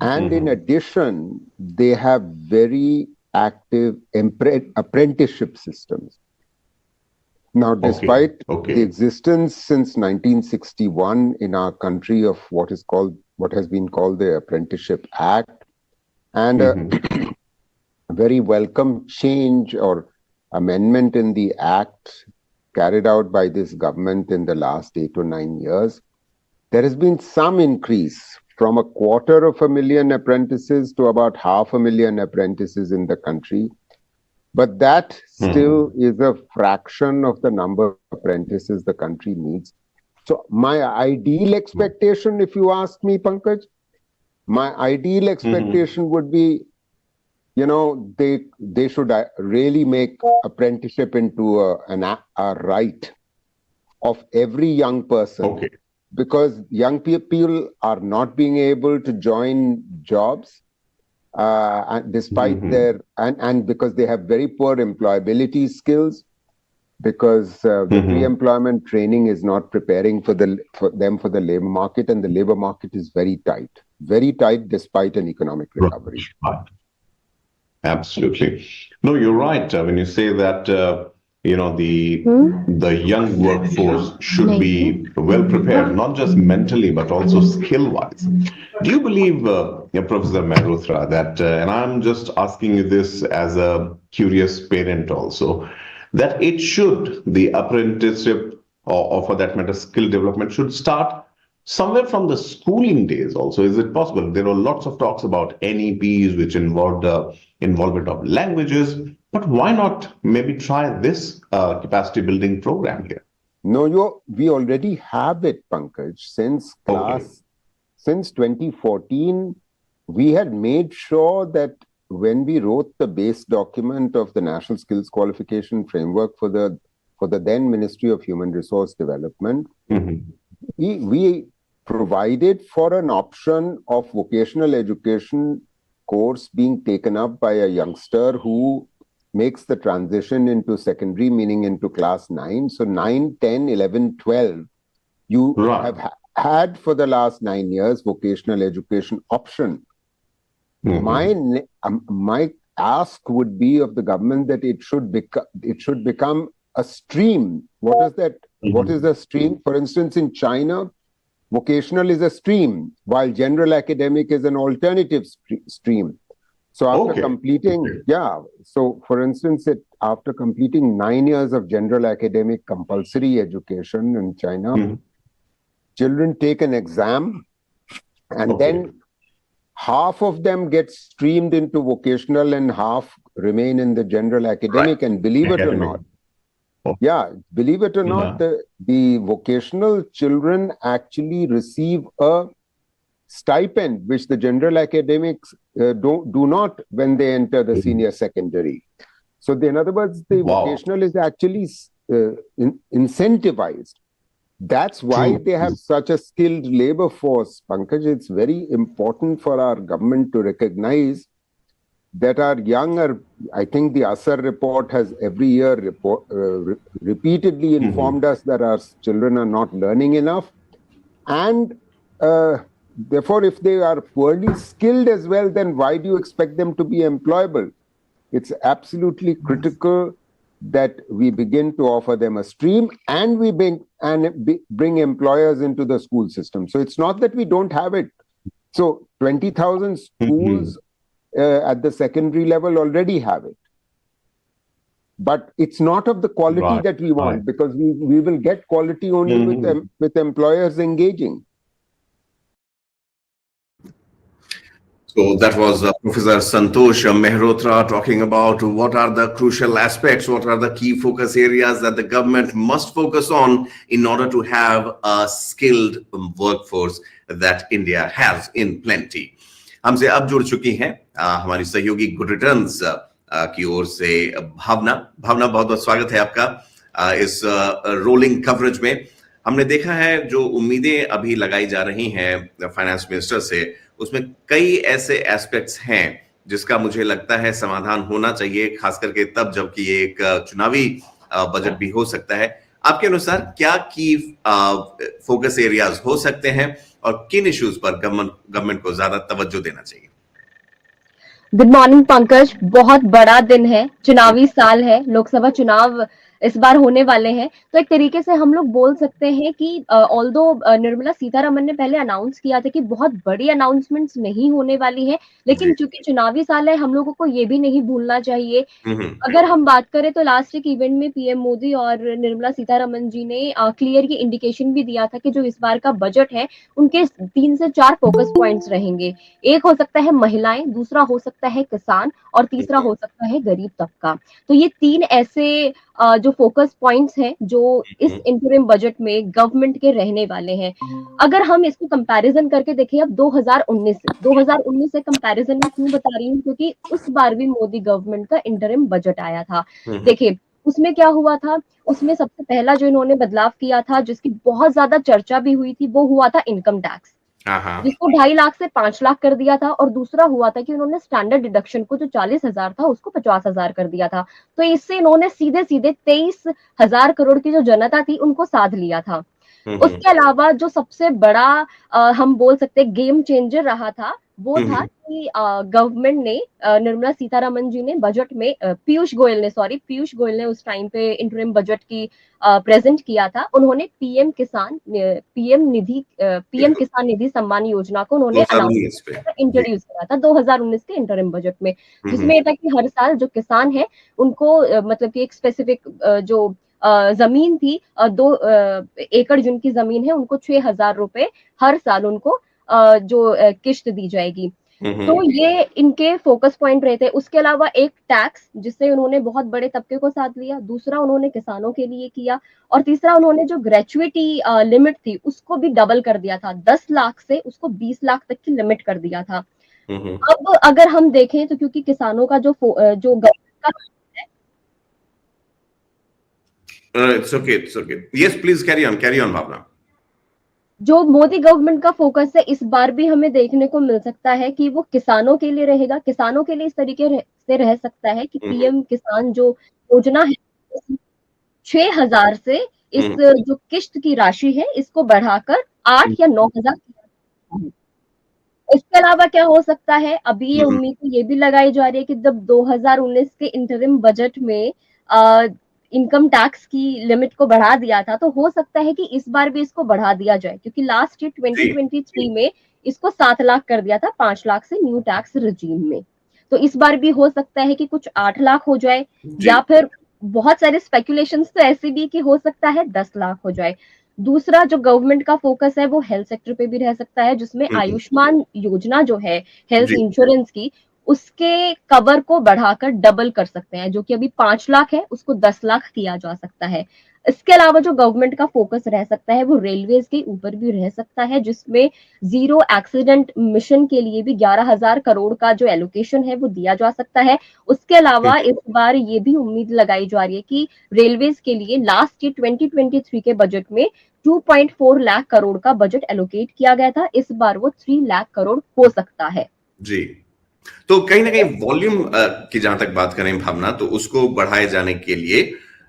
And in addition, they have very active apprenticeship systems. Now, despite the existence since 1961 in our country of what has been called the Apprenticeship Act, and a very welcome change or amendment in the Act carried out by this government in the last 8 or 9 years, there has been some increase from 250,000 apprentices to about 500,000 apprentices in the country. But that still is a fraction of the number of apprentices the country needs. So my ideal expectation, if you ask me, Pankaj, my ideal expectation would be, they should really make apprenticeship into a right of every young person. Because young people are not being able to join jobs despite their and because they have very poor employability skills, because the pre-employment training is not preparing for them for the labor market, and the labor market is very tight despite an economic recovery. Right. Absolutely. No, you're right when you say that the young workforce should be well prepared, not just mentally, but also skill-wise. Do you believe, Professor Mehrotra, that, and I'm just asking you this as a curious parent also, that the apprenticeship, or for that matter, skill development should start somewhere from the schooling days also? Is it possible? There are lots of talks about NEPs, which involved involvement of languages. But why not maybe try this capacity building program here? No, we already have it, Pankaj. Since 2014, we had made sure that when we wrote the base document of the National Skills Qualification Framework for the then Ministry of Human Resource Development, we provided for an option of vocational education course being taken up by a youngster who makes the transition into secondary, meaning into class 9. So 9, 10, 11, 12, you have had for the last 9 years vocational education option. My ask would be of the government that it should become a stream. What is that? What is the stream? For instance, in China, vocational is a stream, while general academic is an alternative stream. So after completing, so for instance, after completing 9 years of general academic compulsory education in China, children take an exam, and then half of them get streamed into vocational and half remain in the general academic. And believe it or not, believe it or not, the vocational children actually receive a stipend, which the general academics do not when they enter the senior secondary. So in other words, the vocational is actually incentivized. That's why they have such a skilled labor force, Pankaj. It's very important for our government to recognize that our younger, I think the Asar report has every year repeatedly informed us that our children are not learning enough. And therefore, if they are poorly skilled as well, then why do you expect them to be employable? It's absolutely critical that we begin to offer them a stream, and we bring employers into the school system. So it's not that we don't have it. So 20,000 schools at the secondary level already have it. But it's not of the quality that we want, because we will get quality only with employers engaging. So that was Professor Santosh Mehrotra talking about what are the crucial aspects, what are the key focus areas that the government must focus on in order to have a skilled workforce that India has in plenty. हमसे अब जुड़ चुकी हैं हमारी सहयोगी good returns की ओर से भावना। बहुत बहुत स्वागत है आपका इस रोलिंग कवरेज में। हमने देखा है जो उम्मीदें अभी लगाई जा रही हैं फाइनेंस मिनिस्टर से, उसमें कई ऐसे एस्पेक्ट्स हैं जिसका मुझे लगता है समाधान होना चाहिए, खास करके तब जबकि ये एक चुनावी बजट भी हो सकता है। आपके अनुसार क्या की फोकस एरियाज हो सकते हैं और किन इश्यूज पर गवर्नमेंट को ज्यादा तवज्जो देना चाहिए? गुड मॉर्निंग पंकज, बहुत बड़ा दिन है, चुनावी साल है, लोकसभा चुनाव इस बार होने वाले हैं। तो एक तरीके से हम लोग बोल सकते हैं कि ऑल्दो निर्मला सीतारमन ने पहले अनाउंस किया था कि बहुत बड़ी अनाउंसमेंट्स नहीं होने वाली है, लेकिन चूंकि चुनावी साल है हम लोगों को ये भी नहीं भूलना चाहिए। अगर हम बात करें तो लास्ट एक इवेंट में पीएम मोदी और निर्मला सीतारमन जी ने क्लियर ये इंडिकेशन भी दिया था कि जो इस बार का बजट है उनके 3 से 4 फोकस पॉइंट्स रहेंगे। एक हो सकता है महिलाएं, दूसरा हो सकता है किसान और तीसरा हो सकता है गरीब तबका। तो ये 3 ऐसे जो फोकस पॉइंट्स हैं जो इस इंटरिम बजट में गवर्नमेंट के रहने वाले हैं। अगर हम इसको कंपैरिजन करके देखें अब 2019 से कंपैरिजन में क्यों बता रही हूँ, क्योंकि उस बार भी मोदी गवर्नमेंट का इंटरिम बजट आया था। देखिए उसमें क्या हुआ था, उसमें सबसे पहला जो इन्होंने बदलाव किया था जिसकी बहुत ज्यादा चर्चा भी हुई थी वो हुआ था इनकम टैक्स, जिसको 2.5 लाख से 5 लाख कर दिया था। और दूसरा हुआ था कि उन्होंने स्टैंडर्ड डिडक्शन को जो 40,000 था उसको 50,000 कर दिया था। तो इससे इन्होंने सीधे 23,000 करोड़ की जो जनता थी उनको साध लिया था। उसके अलावा जो सबसे बड़ा हम बोल सकते गेम चेंजर रहा था वो था कि गवर्नमेंट ने निर्मला सीतारमन जी ने बजट में पीयूष गोयल ने उस टाइम पे इंटरिम बजट की प्रेजेंट किया था। उन्होंने पीएम किसान निधि सम्मान योजना को उन्होंने इंट्रोड्यूस करा था 2019 के इंटरिम बजट में, जिसमें ये था कि हर साल जो किसान है उनको मतलब कि एक स्पेसिफिक जो जमीन थी 2 एकड़ जिनकी जमीन है उनको 6,000 रुपए हर साल उनको जो किश्त दी जाएगी। तो ये इनके फोकस पॉइंट रहे थे। उसके अलावा एक टैक्स जिससे उन्होंने बहुत बड़े तबके को साथ लिया, दूसरा उन्होंने किसानों के लिए किया और तीसरा उन्होंने जो ग्रेचुइटी लिमिट थी उसको भी डबल कर दिया था, 10 लाख से उसको 20 लाख तक की लिमिट कर दिया था। अब अगर हम देखें तो क्योंकि किसानों का जो गवर्नमेंट का It's okay. Yes, please carry on, भावना। जो मोदी गवर्नमेंट का फोकस है इस बार भी हमें देखने को मिल सकता है कि वो किसानों के लिए रहेगा। किसानों के लिए इस तरीके से रह सकता है कि पीएम किसान जो योजना है 6,000 से इस जो किश्त की राशि है इसको बढ़ाकर 8 या 9,000। इसके अलावा क्या हो सकता है, अभी ये उम्मीद ये भी लगाई जा रही है कि जब 2019 के इंटरिम बजट में इनकम टैक्स की लिमिट को बढ़ा दिया था तो हो सकता है कि इस बार भी इसको बढ़ा दिया जाए, क्योंकि लास्ट ईयर 2023 में इसको 7 लाख कर दिया था 5 लाख से न्यू टैक्स रिजीम में। तो इस बार भी हो सकता है कि कुछ 8 लाख हो जाए या फिर बहुत सारे स्पेकुलेशंस तो ऐसे भी कि हो सकता है 10 लाख हो जाए। दूसरा जो गवर्नमेंट का फोकस है वो हेल्थ सेक्टर पे भी रह सकता है, जिसमें आयुष्मान योजना जो है हेल्थ इंश्योरेंस की उसके कवर को बढ़ाकर डबल कर सकते हैं, जो कि अभी 5 लाख है उसको 10 लाख किया जा सकता है। इसके अलावा जो गवर्नमेंट का फोकस रह सकता है वो रेलवेज के ऊपर भी रह सकता है, जिसमें जीरो एक्सीडेंट मिशन के लिए भी 11,000 करोड़ का जो एलोकेशन है वो दिया जा सकता है। उसके अलावा इस बार ये भी उम्मीद लगाई जा रही है कि रेलवेज के लिए लास्ट ईयर 2023 के बजट में 2.4 लाख करोड़ का बजट एलोकेट किया गया था, इस बार वो 3 लाख करोड़ हो सकता है। जी, तो कहीं ना कहीं वॉल्यूम की जहां तक बात करें भावना, तो उसको बढ़ाए जाने के लिए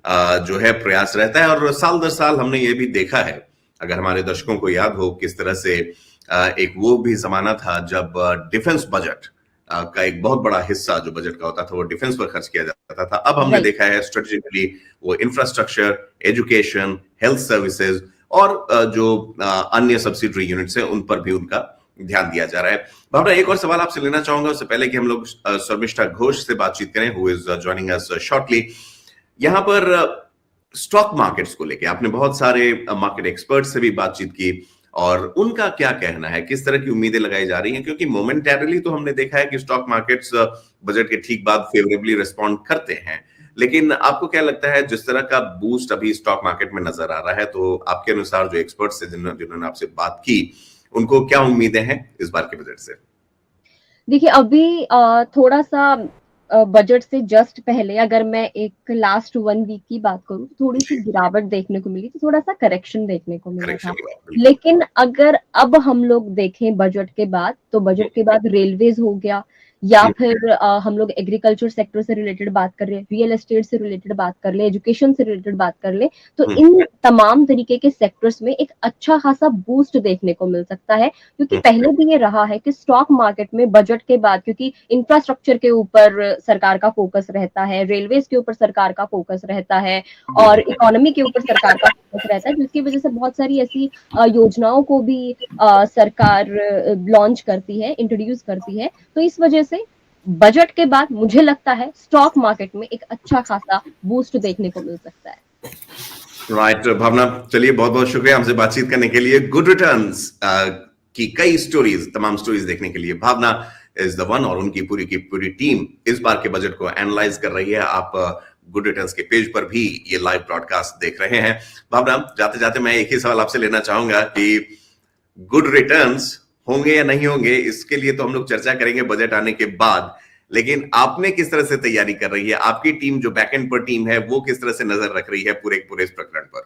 जो है प्रयास रहता है। और साल दर साल हमने ये भी देखा है अगर हमारे दर्शकों को याद हो किस तरह से एक वो भी जमाना था जब डिफेंस बजट का एक बहुत बड़ा हिस्सा जो बजट का होता था वो डिफेंस पर खर्च किया जाता था। अब हमने देखा है स्ट्रेटेजिकली वो इंफ्रास्ट्रक्चर, एजुकेशन, हेल्थ सर्विसेज और जो अन्य सब्सिडरी यूनिट्स हैं उन पर भी उनका ध्यान दिया जा रहा है। भावना, एक और सवाल आपसे लेना चाहूंगा उससे पहले कि हम लोग शर्मिष्ठा घोष से बातचीत करें, who is joining us shortly. यहाँ पर स्टॉक मार्केट्स को लेके आपने बहुत सारे मार्केट एक्सपर्ट से भी बातचीत की और उनका क्या कहना है, किस तरह की उम्मीदें लगाई जा रही हैं, क्योंकि मोमेंटरली तो हमने देखा है कि स्टॉक मार्केट्स बजट के ठीक बाद फेवरेबली रिस्पॉन्ड करते हैं, लेकिन आपको क्या लगता है जिस तरह का बूस्ट अभी स्टॉक मार्केट में नजर आ रहा है, तो आपके अनुसार जो एक्सपर्ट्स से जिन्होंने आपसे बात की उनको क्या उम्मीदें हैं इस बार के बजट से? देखिए, अभी थोड़ा सा बजट से जस्ट पहले अगर मैं एक लास्ट 1 वीक की बात करूं तो थोड़ी सी गिरावट देखने को मिली, तो थोड़ा सा करेक्शन देखने को मिला था। लेकिन अगर अब हम लोग देखें बजट के बाद, तो बजट के बाद रेलवेज हो गया या फिर हम लोग एग्रीकल्चर सेक्टर से रिलेटेड बात कर रहे हैं, रियल एस्टेट से रिलेटेड बात कर ले, एजुकेशन से रिलेटेड बात कर ले, तो इन तमाम तरीके के सेक्टर्स में एक अच्छा खासा बूस्ट देखने को मिल सकता है। क्योंकि पहले भी ये रहा है कि स्टॉक मार्केट में बजट के बाद, क्योंकि इंफ्रास्ट्रक्चर के ऊपर सरकार का फोकस रहता है, रेलवेज के ऊपर सरकार का फोकस रहता है और इकोनॉमी के ऊपर सरकार का फोकस रहता है, जिसकी वजह से बहुत सारी ऐसी योजनाओं को भी सरकार लॉन्च करती है, इंट्रोड्यूस करती है। तो इस वजह से बजट के बाद मुझे लगता है स्टॉक मार्केट में एक अच्छा खासा बूस्ट देखने को मिल सकता है। राइट भावना, चलिए बहुत बहुत शुक्रिया हमसे बातचीत करने के लिए। गुड रिटर्न्स की कई स्टोरीज, तमाम स्टोरीज देखने के लिए भावना इज द वन और उनकी पूरी टीम इस बार के बजट को एनालाइज कर रही है। आप गुड रिटर्न्स के पेज पर भी ये लाइव ब्रॉडकास्ट देख रहे हैं। भावना, जाते जाते मैं एक ही सवाल आपसे लेना चाहूंगा कि गुड रिटर्न्स होंगे या नहीं होंगे, इसके लिए तो हम लोग चर्चा करेंगे बजट आने के बाद, लेकिन आपने किस तरह से तैयारी कर रही है, आपकी टीम जो बैकएंड पर टीम है वो किस तरह से नजर रख रही है पूरे इस प्रकरण पर?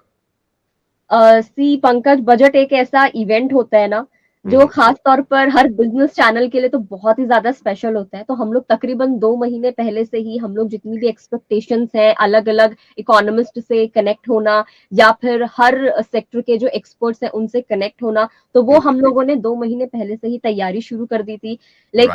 पंकज, बजट एक ऐसा इवेंट होता है ना जो खास तौर पर हर बिजनेस चैनल के लिए तो बहुत ही ज्यादा स्पेशल होता है। तो हम लोग तकरीबन 2 महीने पहले से ही हम लोग जितनी भी एक्सपेक्टेशंस हैं, अलग अलग इकोनॉमिस्ट से कनेक्ट होना या फिर हर सेक्टर के जो एक्सपर्ट्स हैं उनसे कनेक्ट होना, तो वो हम लोगों ने 2 महीने पहले से ही तैयारी शुरू कर दी थी।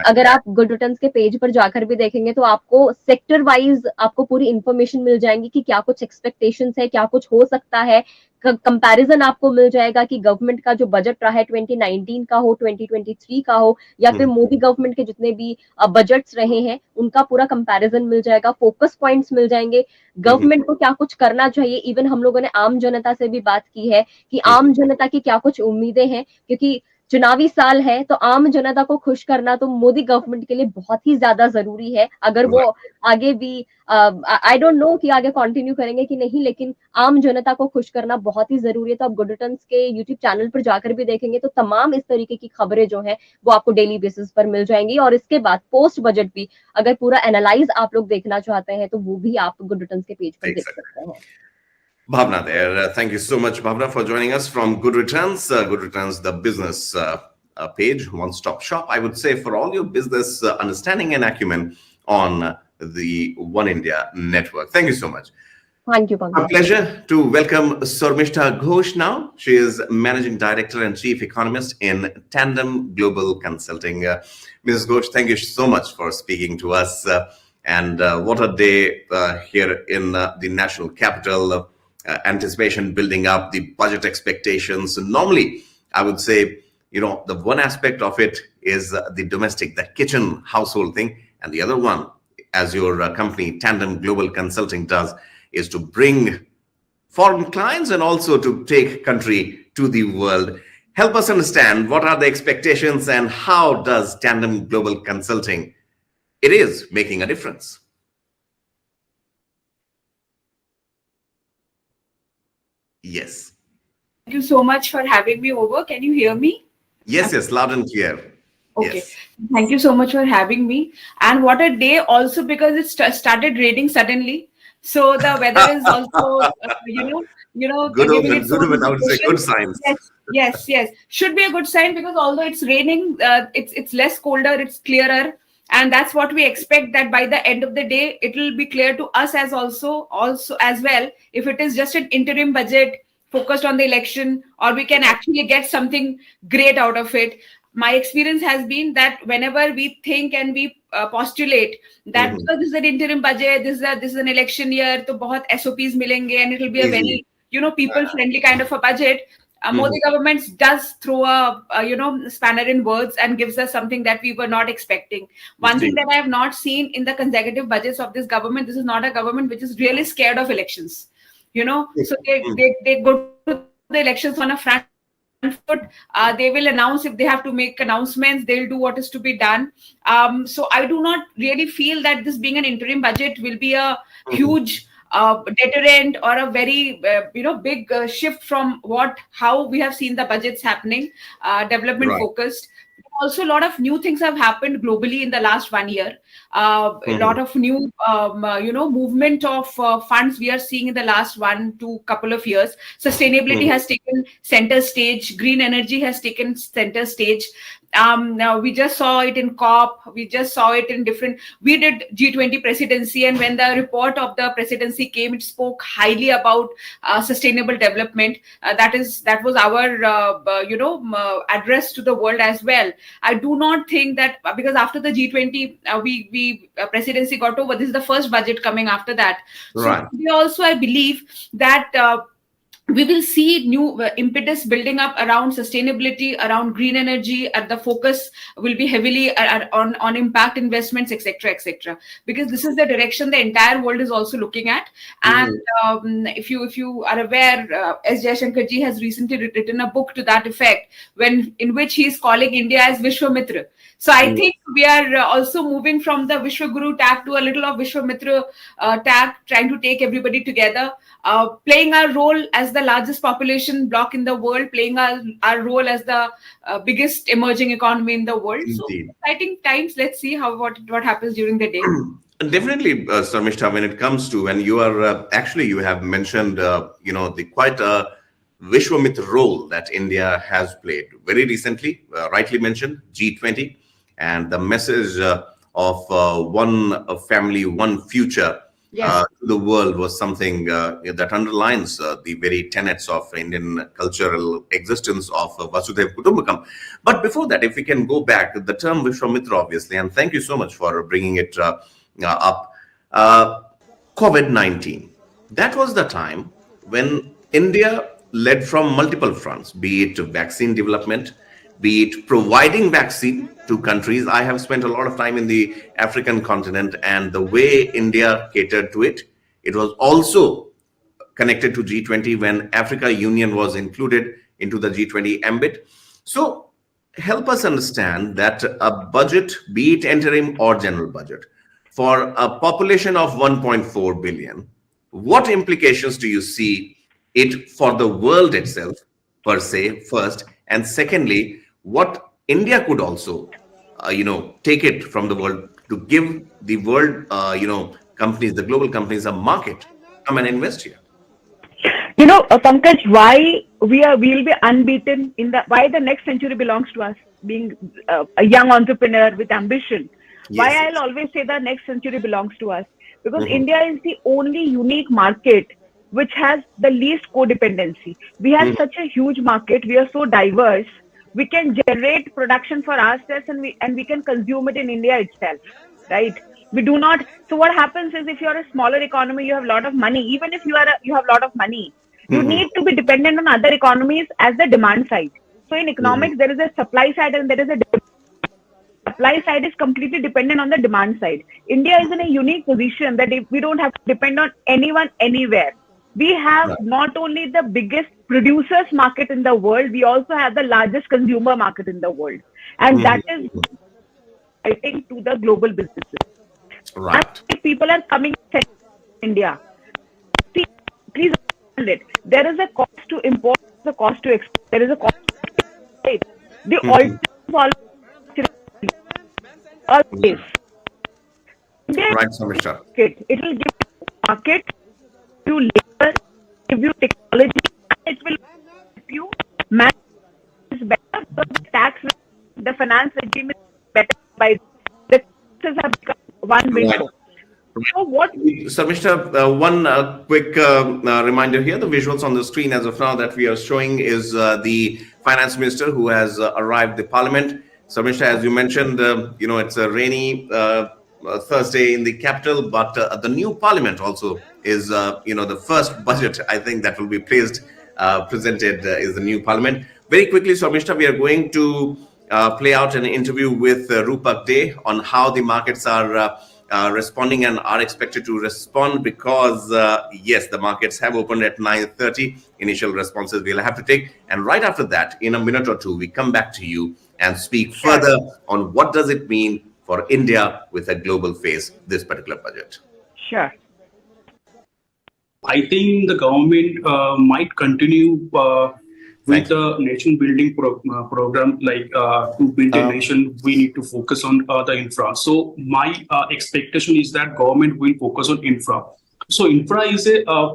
अगर आप गुड रिटर्न्स के पेज पर जाकर भी देखेंगे तो आपको सेक्टर वाइज आपको पूरी इंफॉर्मेशन मिल जाएंगी कि क्या कुछ एक्सपेक्टेशंस है, क्या कुछ हो सकता है। कंपैरिजन आपको मिल जाएगा कि गवर्नमेंट का जो बजट रहा है 2019 का हो, 2023 का हो या फिर मोदी गवर्नमेंट के जितने भी बजट्स रहे हैं उनका पूरा कंपैरिजन मिल जाएगा, फोकस पॉइंट्स मिल जाएंगे, गवर्नमेंट को क्या कुछ करना चाहिए। इवन हम लोगों ने आम जनता से भी बात की है कि आम जनता की क्या कुछ उम्मीदें हैं, क्योंकि चुनावी साल है तो आम जनता को खुश करना तो मोदी गवर्नमेंट के लिए बहुत ही ज्यादा जरूरी है। अगर वो आगे भी आई डोंट नो कि आगे कंटिन्यू करेंगे कि नहीं, लेकिन आम जनता को खुश करना बहुत ही जरूरी है। तो आप गुड रिटर्न्स के यूट्यूब चैनल पर जाकर भी देखेंगे तो तमाम इस तरीके की खबरें जो है वो आपको डेली बेसिस पर मिल जाएंगी। और इसके बाद पोस्ट बजट भी अगर पूरा एनालाइज आप लोग देखना चाहते हैं तो वो भी आप गुड रिटर्न्स के पेज पर देख सकते हैं। Bhavna there. Thank you so much, Bhavna, for joining us from Good Returns. Good Returns, the business page, one-stop shop, I would say, for all your business understanding and acumen on the One India network. Thank you so much. Thank you, Pankaj. A pleasure to welcome Sarmishta Ghosh now. She is Managing Director and Chief Economist in Tandem Global Consulting. Mrs. Ghosh, thank you so much for speaking to us. And what a day here in the national capital. Anticipation building up, the budget expectations. Normally, I would say, the one aspect of it is the domestic, the kitchen household thing. And the other one, as your company, Tandem Global Consulting does, is to bring foreign clients and also to take country to the world. Help us understand what are the expectations and how does Tandem Global Consulting, it is making a difference. Yes. Thank you so much for having me over. Can you hear me? Yes, loud and clear. Okay. Yes. Thank you so much for having me. And what a day also, because it started raining suddenly. So the weather is also, good signs. Yes. Should be a good sign, because although it's raining, it's less colder, it's clearer. And that's what we expect, that by the end of the day, it will be clear to us as well, if it is just an interim budget focused on the election, or we can actually get something great out of it. My experience has been that whenever we think and we postulate that because this is an interim budget, this is an election year, so bahut SOPs milenge and it will be a very people friendly kind of a budget. Modi government does throw a spanner in words and gives us something that we were not expecting. One thing that I have not seen in the consecutive budgets of this government, this is not a government which is really scared of elections. So they go to the elections on a front foot. They will announce if they have to make announcements. They'll do what is to be done. So I do not really feel that this being an interim budget will be a huge deterrent or a very big shift from how we have seen the budgets happening, development focused. Also, a lot of new things have happened globally in the last 1 year. A lot of new, movement of funds we are seeing in the last 1 to couple of years. Sustainability has taken center stage. Green energy has taken center stage. Now we just saw it in COP. We just saw it in different. We did G20 presidency, and when the report of the presidency came, it spoke highly about sustainable development. That was our address to the world as well. I do not think that because after the G20 we presidency got over, this is the first budget coming after that. So we also, I believe that we will see new impetus building up around sustainability, around green energy, and the focus will be heavily on impact investments, etc., because this is the direction the entire world is also looking at. And if you are aware, S. Jaishankar ji has recently written a book to that effect, in which he is calling India as Vishwamitra. So I think we are also moving from the Vishwaguru tag to a little of Vishwamitra tag, trying to take everybody together, playing our role as the largest population bloc in the world, playing our role as the biggest emerging economy in the world. Indeed. So exciting times. Let's see what happens during the day. Definitely, Sarmishta, when it comes to, and you are actually, you have mentioned, the quite Vishwamitra role that India has played very recently, rightly mentioned, G20, and the message of one family, one future. To the world was something that underlines the very tenets of Indian cultural existence of Vasudhaiva Kutumbakam. But before that, if we can go back, the term Vishwamitra, obviously, and thank you so much for bringing it up. COVID-19, that was the time when India led from multiple fronts, be it vaccine development, be it providing vaccine to countries. I have spent a lot of time in the African continent, and the way India catered to it, it was also connected to G20 when Africa Union was included into the G20 ambit. So help us understand that a budget, be it interim or general budget, for a population of 1.4 billion, what implications do you see it for the world itself, per se, first, and secondly, what India could also, take it from the world to give the world, companies, the global companies, a market, come and invest here. Pankaj, why we'll be unbeaten why the next century belongs to us, being a young entrepreneur with ambition. Why I'll always say the next century belongs to us, because India is the only unique market which has the least codependency. We have such a huge market. We are so diverse. We can generate production for ourselves, and we can consume it in India itself, right? We do not. So what happens is, if you're a smaller economy, you have a lot of money. Even if you have a lot of money, you need to be dependent on other economies as the demand side. So in economics, there is a supply side and there is a supply side is completely dependent on the demand side. India is in a unique position that we don't have to depend on anyone anywhere. We have not only the biggest producers market in the world, we also have the largest consumer market in the world. And that is, I think, to the global businesses. Right. People are coming to India. See, please understand it. There is a cost to import, the cost to export, there is a cost to trade. The alternatives always. Right, Samishta. It will give market to labor, give you technology, and it will help you manage better. So the finance regime is better by the taxes have become one window. So what? Samishta, one quick reminder here. The visuals on the screen as of now that we are showing is the finance minister who has arrived the parliament. Samishta, as you mentioned, it's a rainy Thursday in the capital, but the new parliament also is, the first budget, I think, that will be presented is the new parliament. Very quickly, Samishta, we are going to play out an interview with Rupak Day on how the markets are responding and are expected to respond, because yes, the markets have opened at 9:30. Initial responses we'll have to take, and right after that, in a minute or two, we come back to you and speak further on what does it mean for India with a global face, this particular budget. Sure. I think the government might continue with the nation building program, like to build a nation, we need to focus on the infra. So my expectation is that government will focus on infra. So infra is a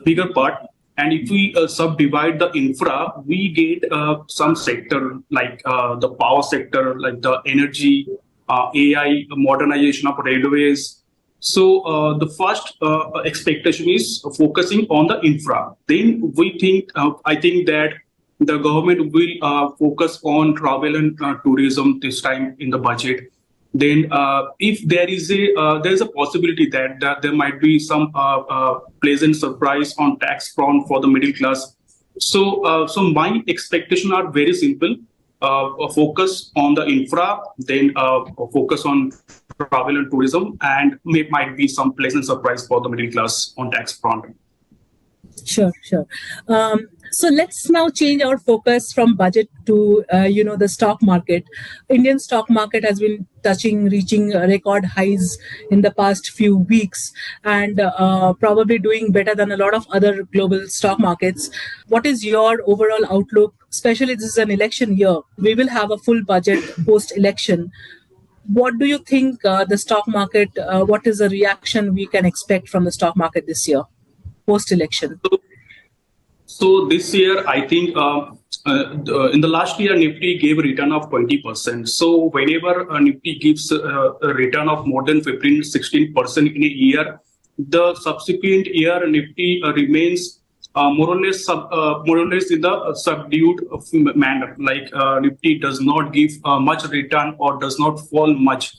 bigger part. And if we subdivide the infra, we get some sector like the power sector, like the energy, AI, modernization of railways. So the first expectation is focusing on the infra. Then I think that the government will focus on travel and tourism this time in the budget. Then if there is a possibility that there might be some pleasant surprise on tax front for the middle class. So my expectations are very simple. Focus on the infra, then focus on travel and tourism, and might be some pleasant surprise for the middle class on tax front. Sure. So let's now change our focus from budget to, the stock market. Indian stock market has been reaching record highs in the past few weeks, and probably doing better than a lot of other global stock markets. What is your overall outlook? Especially this is an election year. We will have a full budget post-election. What do you think the stock market, what is the reaction we can expect from the stock market this year, post-election? So this year, I think in the last year, Nifty gave a return of 20%. So whenever Nifty gives a return of more than 15-16% in a year, the subsequent year Nifty remains more or less in the subdued manner. Like Nifty does not give much return or does not fall much.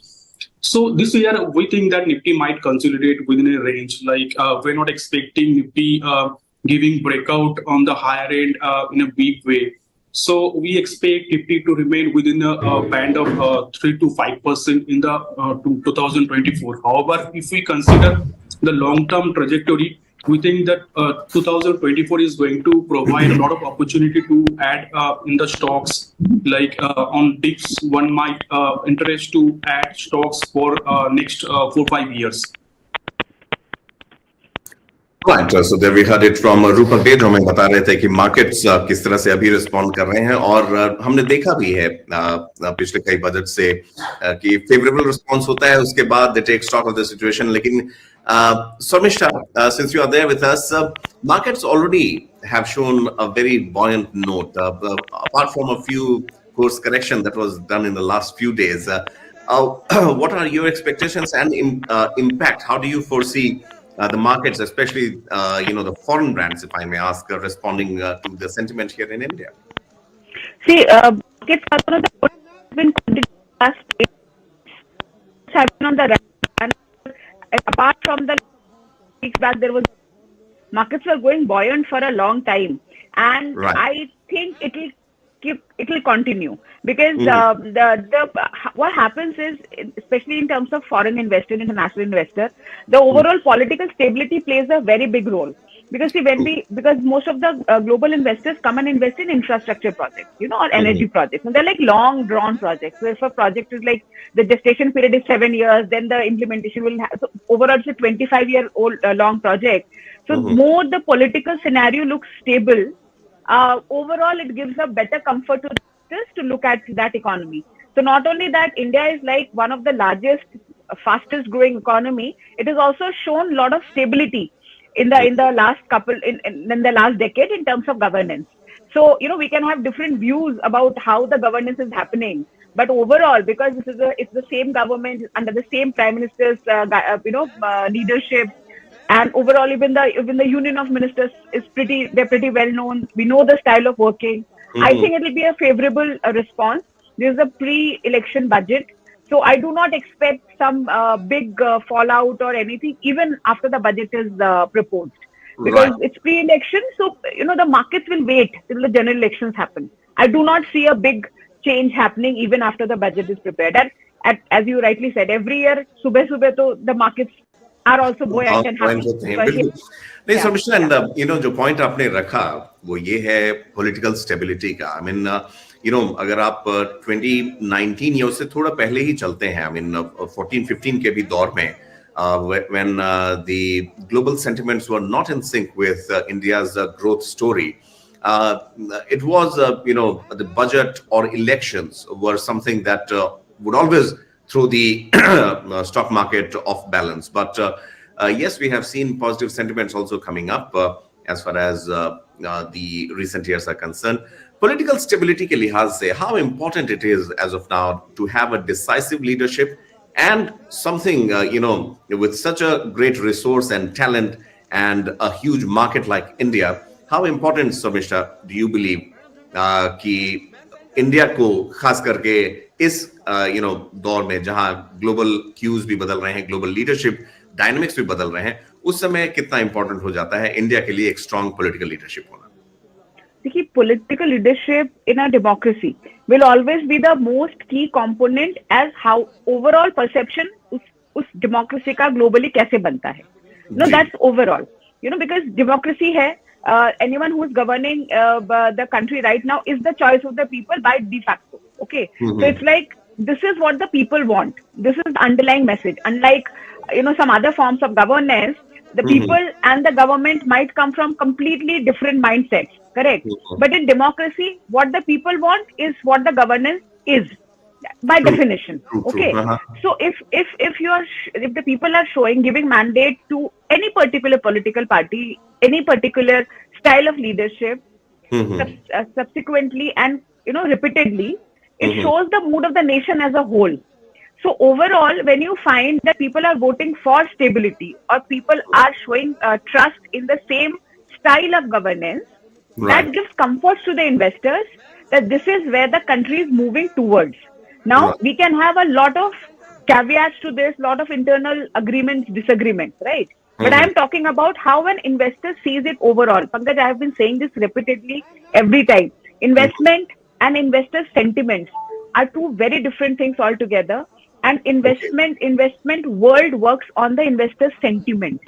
So this year, we think that Nifty might consolidate within a range. Like we're not expecting Nifty giving breakout on the higher end in a big way. So we expect Nifty to remain within a band of 3 to 5% in the 2024. However, if we consider the long-term trajectory, we think that 2024 is going to provide a lot of opportunity to add in the stocks. Like on dips, one might interest to add stocks for next 4-5 years. Right, so there we heard it from रूपक day, जो हमें बता रहे थे कि markets किस तरह से अभी रिस्पॉन्ड कर रहे हैं, और हमने देखा भी है पिछले कई बजट से कि फेवरेबल रिस्पॉन्स होता है, उसके बाद they take stock of the situation. लेकिन Samishta, since you are there with us, markets already have shown a very buoyant note, apart from a few course correction that was done in the last few days. What are your expectations and impact? How do you foresee the markets, especially the foreign brands, if I may ask, responding to the sentiment here in India? See, markets are one of the been on the rise, and apart from the weeks back, there was markets were going buoyant for a long time, and right. I think it will continue because what happens is, especially in terms of foreign investor, international investor, the overall political stability plays a very big role. Because see, because most of the global investors come and invest in infrastructure projects, or energy projects, and they're like long drawn projects. So if a project is like the gestation period is 7 years, then the implementation will have, so overall it's a 25-year-old long project. So more the political scenario looks stable, overall it gives a better comfort to investors to look at that economy. So not only that, India is like one of the largest, fastest growing economy, it has also shown a lot of stability in the last in the last decade in terms of governance. So we can have different views about how the governance is happening, But overall, because it's the same government under the same prime minister's leadership, and overall even the union of ministers they're pretty well known. We know the style of working. I think it will be a favorable response. This is a pre-election budget, so I do not expect some big fallout or anything even after the budget is proposed, because it's pre-election. So the markets will wait till the general elections happen. I do not see a big change happening even after the budget is prepared. And as you rightly said, every year subah to the markets are also buoyant and happy. नहीं समीक्षा, and जो point आपने रखा वो ये है political stability का. I mean अगर आप 2019 या उससे थोड़ा पहले ही चलते हैं, आई मीन 14-15 के भी दौर में, when the global sentiments were not in sync with India's growth story, it was the budget or elections were something that would always throw the stock market off balance. But yes, we have seen positive sentiments also coming up as far as the recent years are concerned. Political stability ke lihaz se, how important it is as of now to have a decisive leadership and something, with such a great resource and talent and a huge market like India. How important, Samishta, do you believe कि India को खास करके इस दौर में जहां global cues भी बदल रहे हैं, ग्लोबल लीडरशिप डायनामिक्स भी बदल रहे हैं, उस समय कितना इंपॉर्टेंट हो जाता है इंडिया के लिए एक स्ट्रांग पॉलिटिकल लीडरशिप होना? देखिए, political leadership in a democracy will always be the most key component as how overall perception उस डेमोक्रेसी का ग्लोबली कैसे बनता है. दैट्स ओवरऑल, बिकॉज डेमोक्रेसी है. Anyone who is governing the country right now is the choice of the people by de facto. Okay, so it's like this is what the people want. This is the underlying message. Unlike some other forms of governance, the people and the government might come from completely different mindsets. Correct, but in democracy, what the people want is what the governance is by definition. Okay, so if the people are giving mandate to any particular political party, any particular style of leadership, subsequently and repeatedly, it shows the mood of the nation as a whole. So overall, when you find that people are voting for stability or people are showing trust in the same style of governance, that gives comfort to the investors that this is where the country is moving towards. Now, we can have a lot of caveats to this, lot of internal agreements, disagreements, right? But I am talking about how an investor sees it overall. Pankaj, I have been saying this repeatedly every time. Investment and investor sentiments are two very different things altogether. And investment world works on the investor sentiment.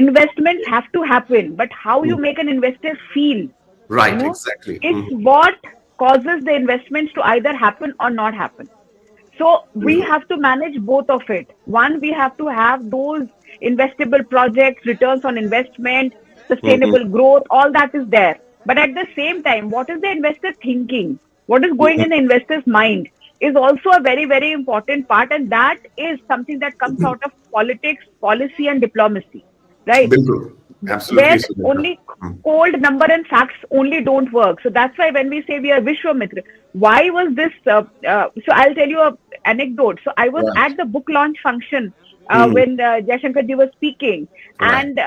Investments have to happen, but how you make an investor feel, exactly. It's what causes the investments to either happen or not happen. So we have to manage both of it. One, we have to have those investable projects, returns on investment, sustainable growth, all that is there. But at the same time, what is the investor thinking? What is going in the investor's mind is also a very, very important part. And that is something that comes out of politics, policy and diplomacy, right? Absolutely. Where only cold number and facts only don't work. So that's why when we say we are Vishwamitra, why was this? So I'll tell you an anecdote. So I was at the book launch function when Jaishankar ji was speaking. And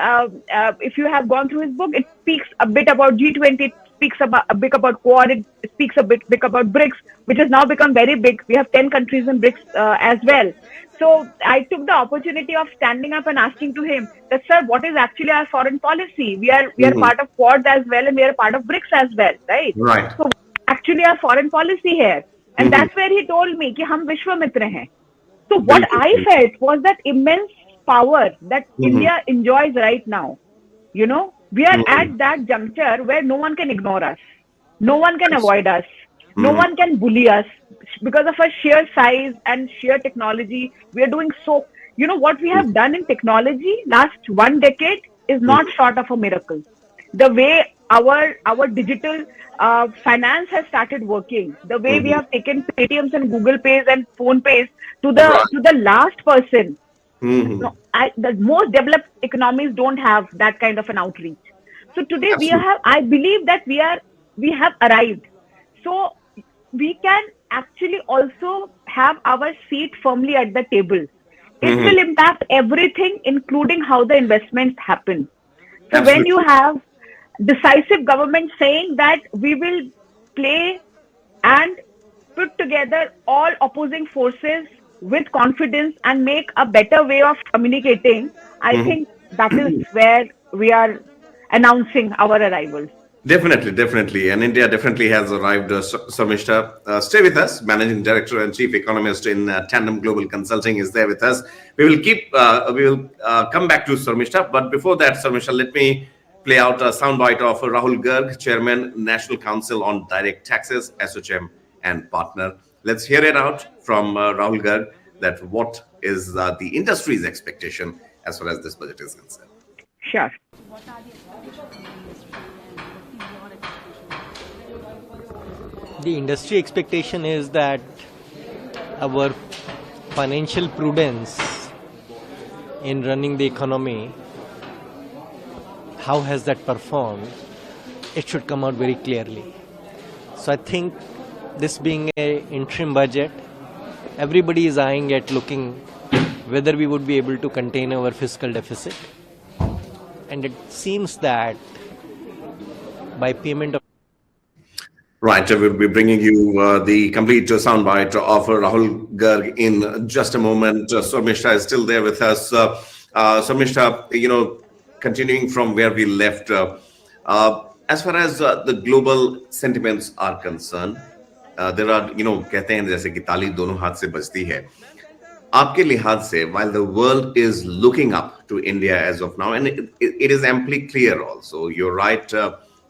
if you have gone through his book, it speaks a bit about G20, it speaks a bit about Quad, it speaks a bit about BRICS, which has now become very big. We have 10 countries in BRICS as well. So I took the opportunity of standing up and asking to him that, sir, what is actually our foreign policy? We are part of Quad as well, and we are part of BRICS as well, right? So actually our foreign policy here. And that's where he told me कि हम विश्वमित्र हैं. So what I felt was that immense power that India enjoys right now. We are at that juncture where no one can ignore us. No one can avoid us. No one can bully us because of our sheer size and sheer technology. We are doing so. What we have done in technology last 1 decade is not short of a miracle. The way our digital finance has started working, the way we have taken Paytms and Google Pays and Phone Pays to the last person. The most developed economies don't have that kind of an outreach. So today I believe that we have arrived. So we can actually also have our seat firmly at the table. It will impact everything, including how the investments happen. So when you have decisive government saying that we will play and put together all opposing forces with confidence and make a better way of communicating, I think that is where we are announcing our arrival. Definitely. And India definitely has arrived. Sarmishta, stay with us. Managing Director and Chief Economist in Tandem Global Consulting is there with us. We will come back to Sarmishta. But before that, Sarmishta, let me play out a soundbite of Rahul Garg, Chairman, National Council on Direct Taxes, SHM, and partner. Let's hear it out from Rahul Garg that what is the industry's expectation as far as this budget is concerned. Sure. The industry expectation is that our financial prudence in running the economy, how has that performed? It should come out very clearly. So I think this being an interim budget, everybody is eyeing at looking whether we would be able to contain our fiscal deficit. And it seems that by payment of Right, we'll be bringing you the complete soundbite of Rahul Garg in just a moment. Sarmishta is still there with us. Sarmishta, continuing from where we left, as far as the global sentiments are concerned, there are, कहते हैं जैसे कि ताली दोनों हाथ से बजती है. आपके लिहाज से, while the world is looking up to India as of now, and it is amply clear also, you're right.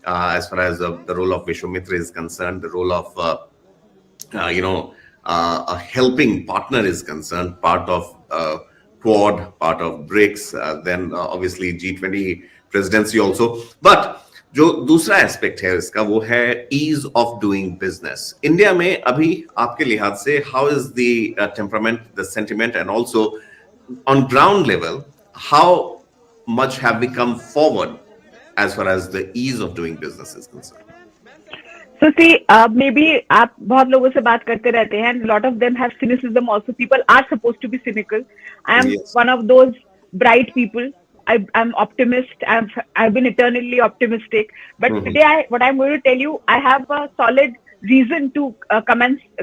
As far as the role of Vishwamitra is concerned, the role of a helping partner is concerned, part of Quad, part of BRICS, then obviously G20 presidency also. But जो दूसरा aspect है इसका वो है ease of doing business. India में अभी आपके लिहाज से how is the temperament, the sentiment, and also on ground level, how much have we come forward as far as the ease of doing business is concerned? So see, maybe आप बहुत लोगों से बात करते रहते हैं, and a lot of them have cynicism also. People are supposed to be cynical. I am one of those bright people. I'm optimist. I've been eternally optimistic. But today, what I'm going to tell you, I have a solid reason to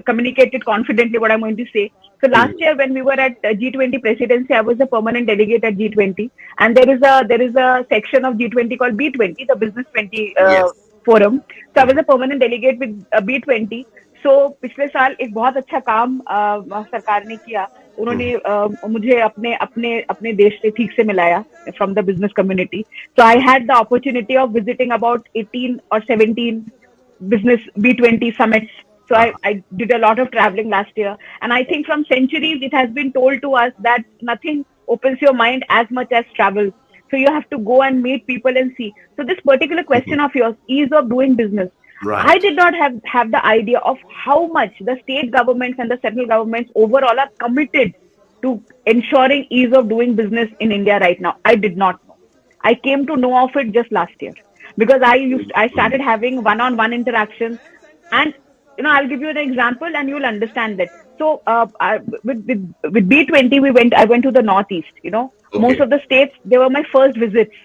communicate it confidently. What I'm going to say. So last year, when we were at G20 presidency, I was a permanent delegate at G20, and there is a section of G20 called B20, the Business 20 forum. So I was a permanent delegate with B20. So पिछले साल एक बहुत अच्छा काम सरकार ने किया. उन्होंने मुझे अपने देश से ठीक से मिलाया from the business community. So I had the opportunity of visiting about 18 or 17 business B20 summits. So I did a lot of traveling last year, and I think from centuries it has been told to us that nothing opens your mind as much as travel. So you have to go and meet people and see. So this particular question of yours, ease of doing business, I did not have the idea of how much the state governments and the central governments overall are committed to ensuring ease of doing business in India right now. I did not know. I came to know of it just last year because I started having one-on-one interactions, and I'll give you an example and you'll understand that. So with B20, I went to the Northeast. Most of the states, they were my first visits.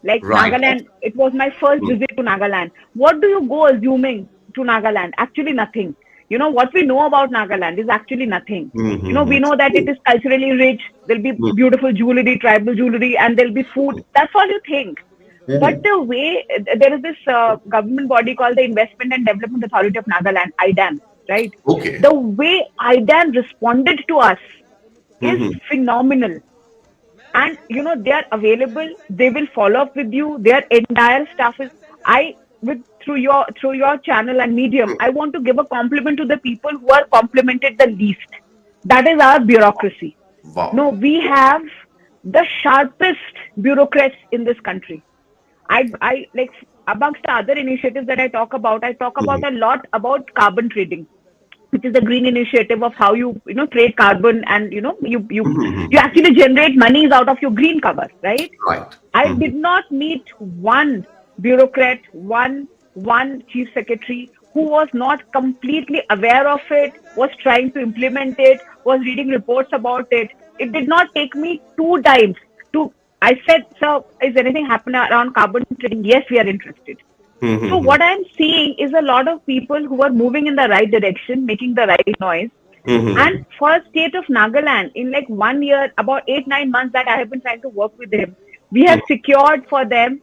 Like Nagaland, it was my first visit to Nagaland. What do you go assuming to Nagaland? Actually nothing. What we know about Nagaland is actually nothing. We know that it is culturally rich. There'll be beautiful jewelry, tribal jewelry, and there'll be food. That's all you think. But the way, there is this government body called the Investment and Development Authority of Nagaland, IDAN, right? The way IDAN responded to us is phenomenal. And they are available. They will follow up with you. Their entire staff is. Through your channel and medium, I want to give a compliment to the people who are complimented the least. That is our bureaucracy. Wow. No, we have the sharpest bureaucrats in this country. I like amongst the other initiatives that I talk about a lot about carbon trading, which is the green initiative of how you trade carbon, and you actually generate monies out of your green cover, right? Right. I did not meet one bureaucrat, one chief secretary who who was not completely aware of it, was trying to implement it, was reading reports about it. It did not take me 2 times to, I said, sir, is anything happening around carbon trading? Yes, we are interested. So what I'm seeing is a lot of people who are moving in the right direction, making the right noise. And for state of Nagaland, in like 1 year, about 8-9 months that I have been trying to work with them, we have secured for them,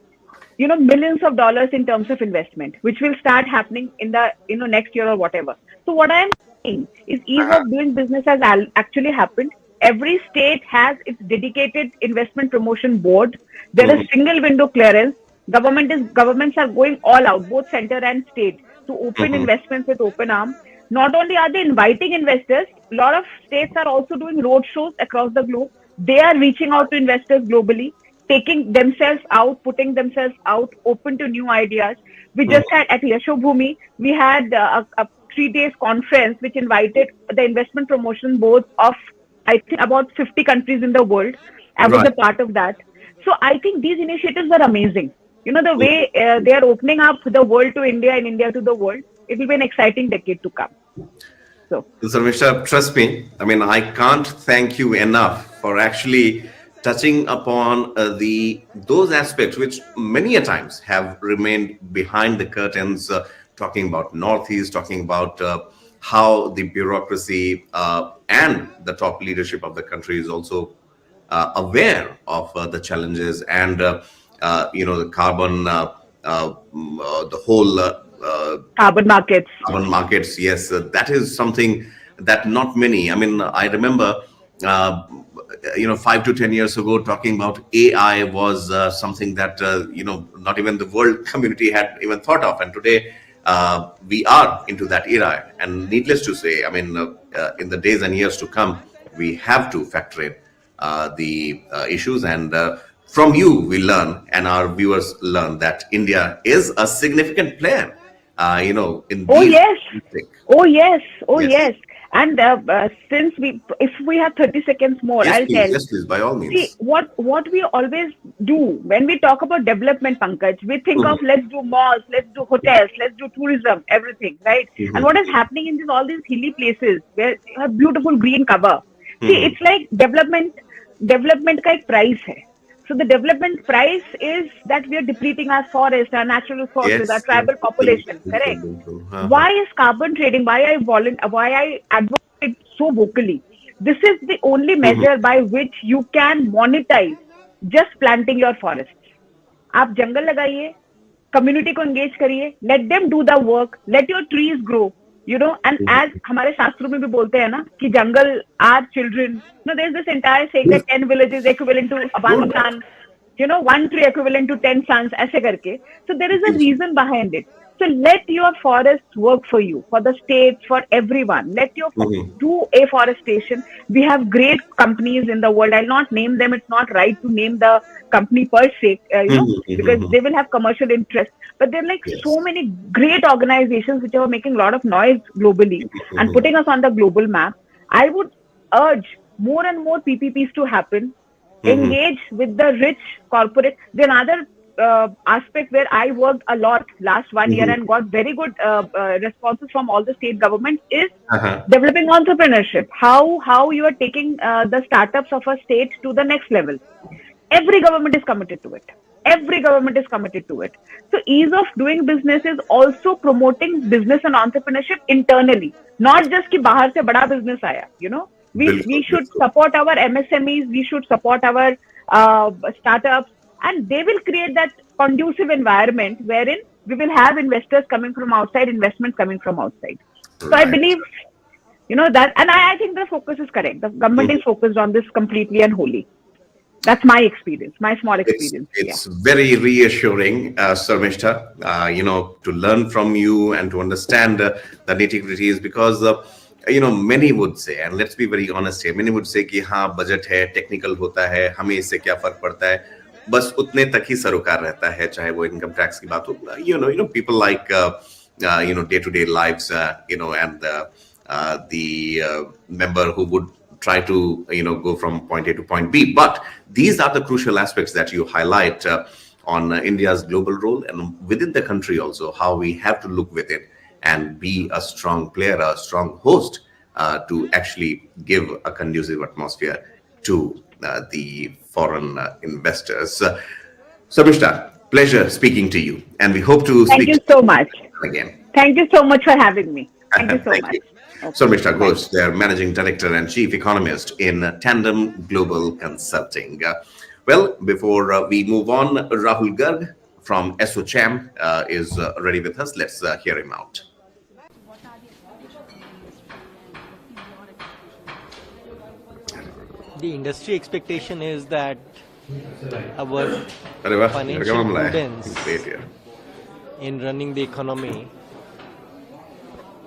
millions of dollars in terms of investment, which will start happening in the, next year or whatever. So what I'm saying is ease of doing business has actually happened. Every state has its dedicated investment promotion board. There is single window clearance. Governments are going all out, both center and state, to open investments with open arms. Not only are they inviting investors, a lot of states are also doing road shows across the globe. They are reaching out to investors globally, taking themselves out, putting themselves out, open to new ideas. We just had at Yashobhumi, we had a 3 days conference which invited the investment promotion boards of, I think, about 50 countries in the world. I was a part of that. So I think these initiatives are amazing. The way they are opening up the world to India and India to the world, it will be an exciting decade to come. So, Mr. Trust me, I mean, I can't thank you enough for actually touching upon those aspects which many a times have remained behind the curtains, talking about Northeast, talking about how the bureaucracy and the top leadership of the country is also aware of the challenges and the carbon, the whole carbon markets. Carbon markets, yes, that is something that not many. I mean, I remember, 5 to 10 years ago, talking about AI was something that not even the world community had even thought of, and today we are into that era. And needless to say, I mean, in the days and years to come, we have to factor in the issues, and from you we learn, and our viewers learn, that India is a significant player. In yes. And since if we have 30 seconds more, yes, I'll please, tell. Yes, please, by all means. See, what we always do when we talk about development, Pankaj, we think of let's do malls, let's do hotels, let's do tourism, everything, right? And what is happening in all these hilly places where you have beautiful green cover. See, it's like development ka ek price hai. So the development price is that we are depleting our forests, our natural resources, our tribal population. Correct? Why is carbon trading? Why I advocate so vocally? This is the only measure by which you can monetize just planting your forests. आप जंगल लगाइए, community को engage करिए, let them do the work, let your trees grow. And as हमारे शास्त्रों में भी बोलते हैं ना कि जंगल are children. There's this entire saying that 10 villages equivalent to 1 son, 1 tree equivalent to 10 sons, ऐसे करके. So there is a reason behind it. So let your forests work for you, for the states, for everyone. Let your do afforestation. We have great companies in the world. I'll not name them. It's not right to name the company per se, because they will have commercial interest. But there are like so many great organizations which are making a lot of noise globally and putting us on the global map. I would urge more and more PPPs to happen. Engage with the rich corporate. Then another aspect where I worked a lot last 1 year and got very good responses from all the state governments is developing entrepreneurship. How you are taking the startups of a state to the next level. Every government is committed to it. So ease of doing business is also promoting business and entrepreneurship internally, not just कि बाहर से बड़ा business आया. We should support our MSMEs, we should support our startups, and they will create that conducive environment wherein we will have investors coming from outside, investments coming from outside. So I believe, that, and I think the focus is correct. The government is focused on this completely and wholly. That's my experience, my small experience. It's very reassuring, Sarmishta, to learn from you and to understand the nitty-gritties, because many would say, and let's be very honest here, many would say कि हाँ budget है, technical होता है, हमें इससे क्या फर्क पड़ता है, बस उतने तक ही सरोकार रहता है, चाहे वो income tax की बात हो, people like day-to-day lives, and the member who would try to go from point A to point B. But these are the crucial aspects that you highlight on India's global role and within the country also, how we have to look with it. and be a strong player, a strong host to actually give a conducive atmosphere to the foreign investors. Samishta, pleasure speaking to you, and we hope to Thank speak you so much. again. Thank you so much for having me. Thank you so Thank much. you. Samishta Ghosh, their Managing Director and Chief Economist in Tandem Global Consulting. Well, before we move on, Rahul Garg from SOCHAM is ready with us. Let's hear him out. The industry expectation is that our financial prudence in running the economy,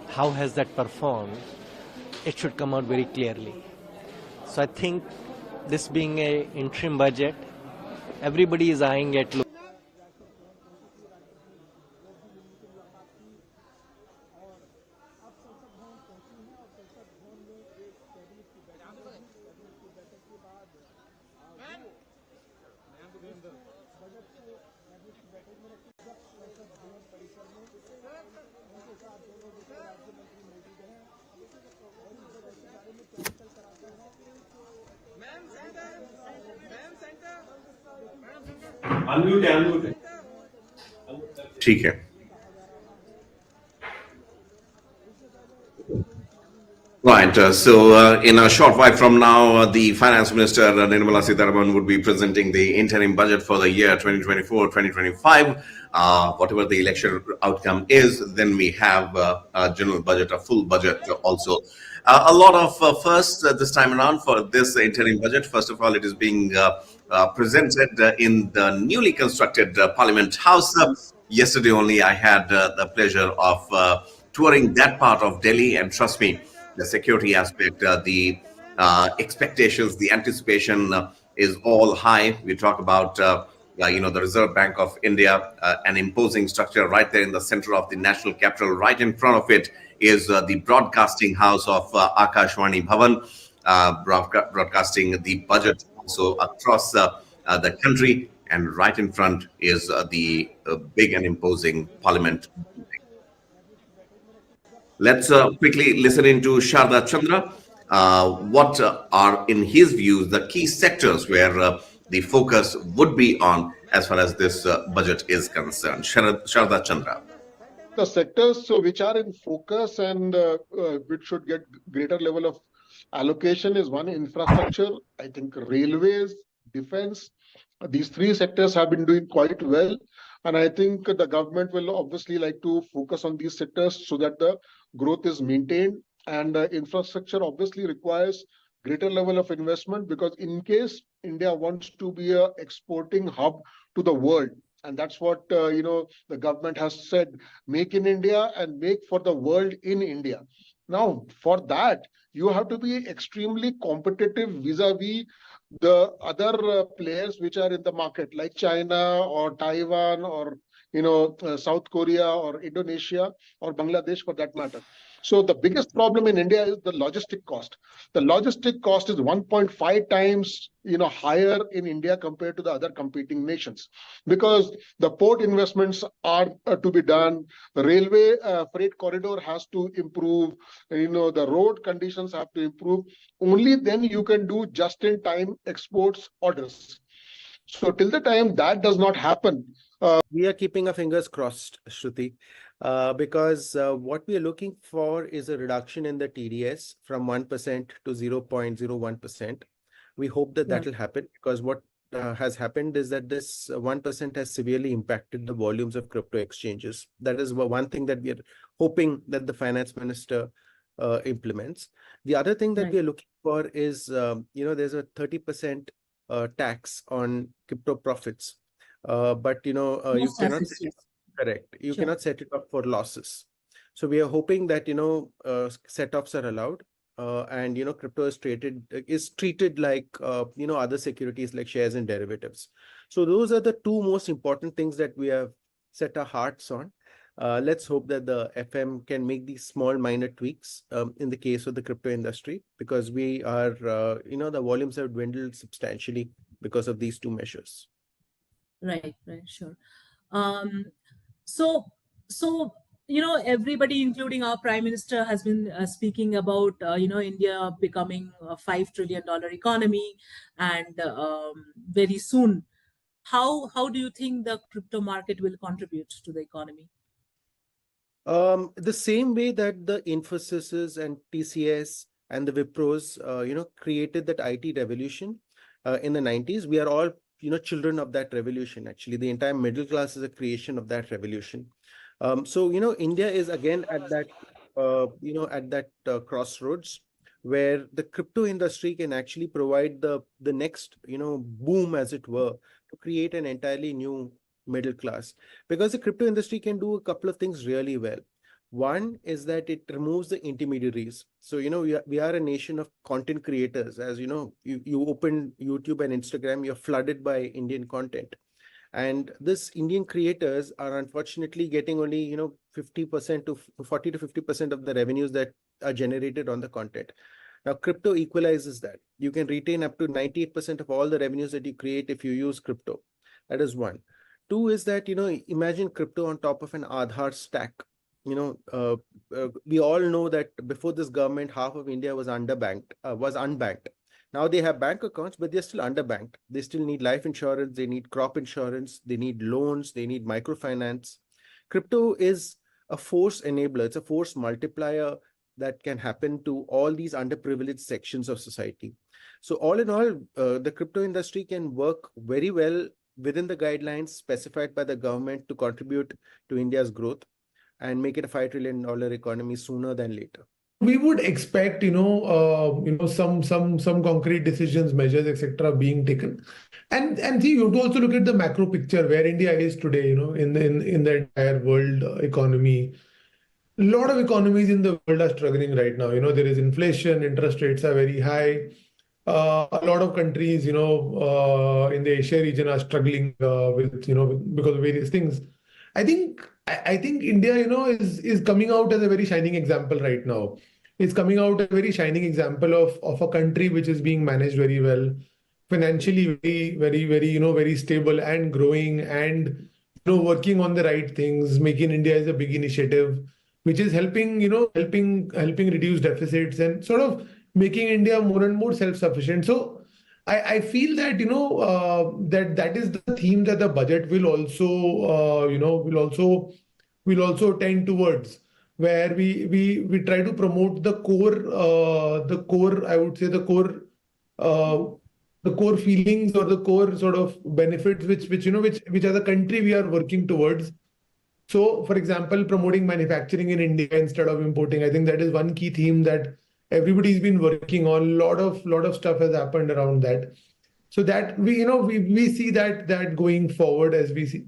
how has that performed? It should come out very clearly. So I think this being a interim budget, everybody is eyeing at ठीक है. Right. In a short while from now, the Finance Minister Nirmala Sitharaman would be presenting the interim budget for the year 2024-2025. Whatever the election outcome is, then we have a general budget, a full budget also. A lot of firsts this time around for this interim budget. First of all, it is being presented in the newly constructed Parliament House. Yesterday only, I had the pleasure of touring that part of Delhi, and trust me, the security aspect, the expectations, the anticipation is all high. We talk about the Reserve Bank of India, an imposing structure right there in the center of the national capital. Right in front of it is the broadcasting house of Akashwani Bhavan, broadcasting the budget also across the country. And right in front is the big and imposing Parliament. Let's quickly listen into Sharda Chandra. What are, in his views, the key sectors where the focus would be on as far as this budget is concerned? Sharda Chandra. The sectors which are in focus and which should get greater level of allocation is one, infrastructure, I think railways, defense. These three sectors have been doing quite well. And I think the government will obviously like to focus on these sectors so that the growth is maintained. And infrastructure obviously requires greater level of investment, because in case India wants to be an exporting hub to the world, and that's what the government has said, make in India and make for the world in India. Now, for that, you have to be extremely competitive vis-a-vis the other players which are in the market, like China or Taiwan or South Korea or Indonesia or Bangladesh for that matter. So the biggest problem in India is the logistic cost. The logistic cost is 1.5 times higher in India compared to the other competing nations, because the port investments are to be done, the railway freight corridor has to improve, the road conditions have to improve. Only then you can do just-in-time exports orders. So till the time that does not happen, we are keeping our fingers crossed, Shruti, because what we are looking for is a reduction in the TDS from 1% to 0.01%. We hope that will happen, because what has happened is that this 1% has severely impacted the volumes of crypto exchanges. That is one thing that we are hoping that the finance minister implements. The other thing that we are looking for is, there's a 30% tax on crypto profits. But you cannot correct. You cannot set it up for losses. So we are hoping that set-offs are allowed, and crypto is treated like other securities like shares and derivatives. So those are the two most important things that we have set our hearts on. Let's hope that the FM can make these small minor tweaks in the case of the crypto industry, because we are the volumes have dwindled substantially because of these two measures. Right, sure. So everybody, including our Prime Minister, has been speaking about, India becoming a $5 trillion economy, and very soon. How do you think the crypto market will contribute to the economy? The same way that the Infosys and TCS and the Wipros, created that IT revolution in the 90s. We are all, children of that revolution. Actually, the entire middle class is a creation of that revolution. So, India is again at that, crossroads where the crypto industry can actually provide the next, boom, as it were, to create an entirely new middle class, because the crypto industry can do a couple of things really well. One is that it removes the intermediaries. So, we are a nation of content creators. As you know, you open YouTube and Instagram, you're flooded by Indian content. And this Indian creators are unfortunately getting only, 50% to 40 to 50% of the revenues that are generated on the content. Now, crypto equalizes that. You can retain up to 98% of all the revenues that you create if you use crypto. That is one. Two is that, imagine crypto on top of an Aadhaar stack. We all know that before this government, half of India was unbanked. Now they have bank accounts, but they're still underbanked. They still need life insurance, they need crop insurance, they need loans, they need microfinance. Crypto is a force enabler. It's a force multiplier that can happen to all these underprivileged sections of society. So all in all, the crypto industry can work very well within the guidelines specified by the government to contribute to India's growth and make it a $5 trillion economy sooner than later. We would expect, some concrete decisions, measures, etc., being taken, and see, you have to also look at the macro picture where India is today. In the entire world economy, a lot of economies in the world are struggling right now. There is inflation, interest rates are very high. A lot of countries, in the Asia region are struggling with, because of various things. I think India, is coming out as a very shining example right now. It's coming out as a very shining example of a country which is being managed very well, financially very, very, very stable and growing, and working on the right things. Make in India is a big initiative which is helping reduce deficits and sort of making India more and more self-sufficient. So I feel that that is the theme that the budget will also tend towards, where we try to promote the core I would say the core feelings or the core sort of benefits which as a country we are working towards. So, for example, promoting manufacturing in India instead of importing. I think that is one key theme that everybody's been working on. A lot of stuff has happened around that. So that we see that going forward as we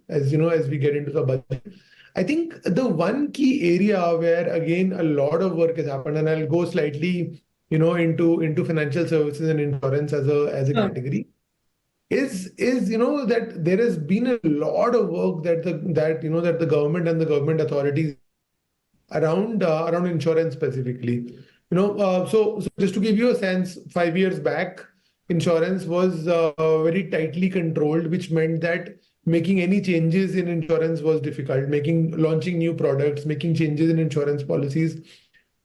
get into the budget. I think the one key area where again a lot of work has happened, and I'll go slightly into financial services and insurance as a category, is that there has been a lot of work that the government and the government authorities around insurance specifically. So just to give you a sense, 5 years back, insurance was very tightly controlled, which meant that making any changes in insurance was difficult. Launching new products, making changes in insurance policies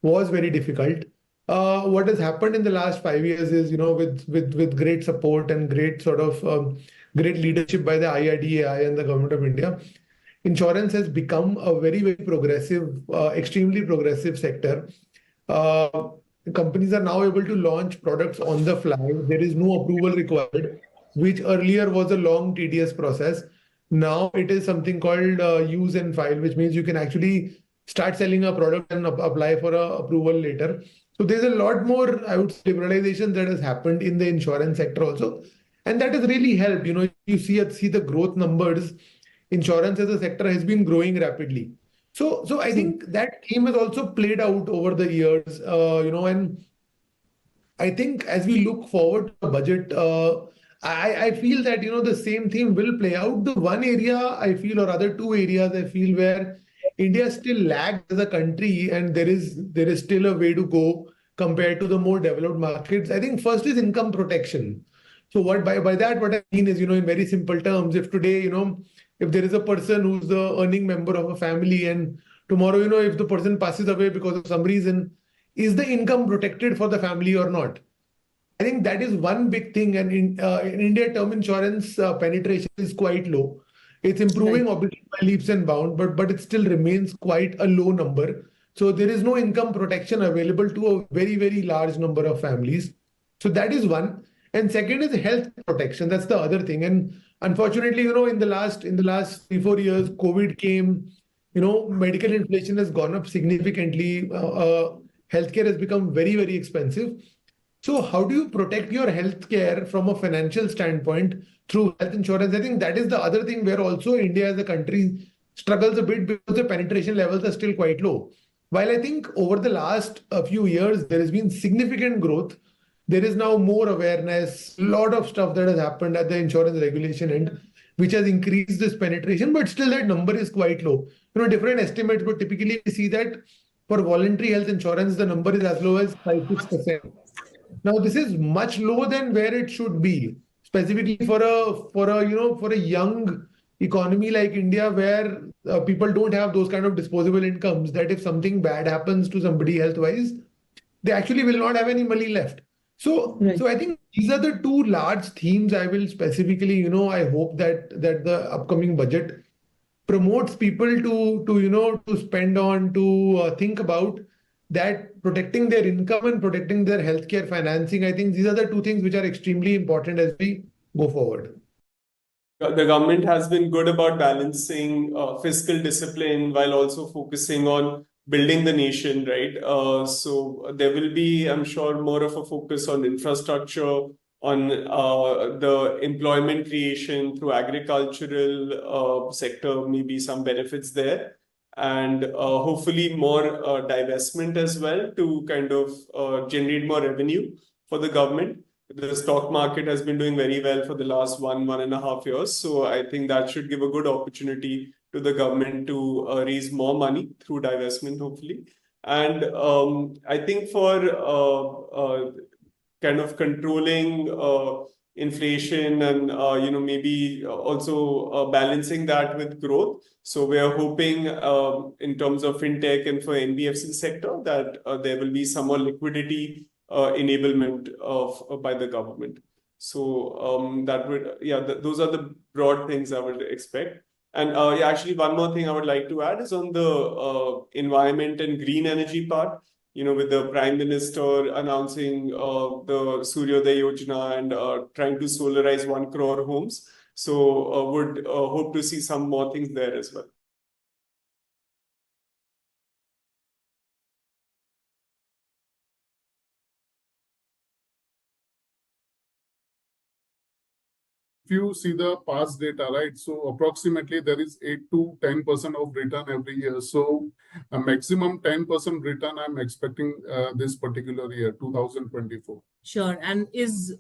was very difficult. What has happened in the last 5 years is, with great support and great sort of great leadership by the IRDAI and the Government of India, insurance has become a very, very progressive, extremely progressive sector. Companies are now able to launch products on the fly. There is no approval required, which earlier was a long, tedious process. Now it is something called use and file, which means you can actually start selling a product and apply for approval later. So there's a lot more, I would say, liberalization that has happened in the insurance sector also. And that has really helped. You see the growth numbers. Insurance as a sector has been growing rapidly. So I think that theme has also played out over the years, and I think as we look forward to the budget, I feel that, the same theme will play out. The one area I feel, or rather two areas I feel, where India still lags as a country and there is still a way to go compared to the more developed markets. I think first is income protection. So by that, what I mean is, in very simple terms, if today, if there is a person who's the earning member of a family and tomorrow, if the person passes away because of some reason, is the income protected for the family or not? I think that is one big thing. And in India, term insurance penetration is quite low. It's improving obviously by leaps and bounds, but it still remains quite a low number. So there is no income protection available to a very, very large number of families. So that is one. And second is health protection. That's the other thing. And unfortunately, in the last 3-4 years, COVID came. Medical inflation has gone up significantly. Healthcare has become very, very expensive. So how do you protect your healthcare from a financial standpoint through health insurance? I think that is the other thing where also India as a country struggles a bit because the penetration levels are still quite low. While I think over the last few years, there has been significant growth. There is now more awareness, a lot of stuff that has happened at the insurance regulation end, which has increased this penetration, but still that number is quite low. Different estimates, but typically we see that for voluntary health insurance, the number is as low as 5-6%. Now, this is much lower than where it should be, specifically for a young economy like India, where people don't have those kind of disposable incomes, that if something bad happens to somebody health-wise, they actually will not have any money left. So I think these are the two large themes I will specifically, I hope that the upcoming budget promotes people to spend on, to think about that, protecting their income and protecting their healthcare financing. I think these are the two things which are extremely important as we go forward. The government has been good about balancing fiscal discipline while also focusing on building the nation, right? So there will be, I'm sure, more of a focus on infrastructure, on the employment creation through agricultural sector, maybe some benefits there. And hopefully more divestment as well to kind of generate more revenue for the government. The stock market has been doing very well for the last 1.5 years. So I think that should give a good opportunity to the government to raise more money through divestment, hopefully. And I think for kind of controlling inflation and maybe also balancing that with growth. So we are hoping in terms of fintech and for NBFC sector that there will be some more liquidity enablement by the government. So that would, those are the broad things I would expect. And actually one more thing I would like to add is on the environment and green energy part. With the Prime Minister announcing the Suryodaya Yojana and trying to solarize 1 crore homes. So would hope to see some more things there as well. If you see the past data, right, so approximately there is 8 to 10% of return every year. So a maximum 10% return I'm expecting this particular year, 2024. Sure. And is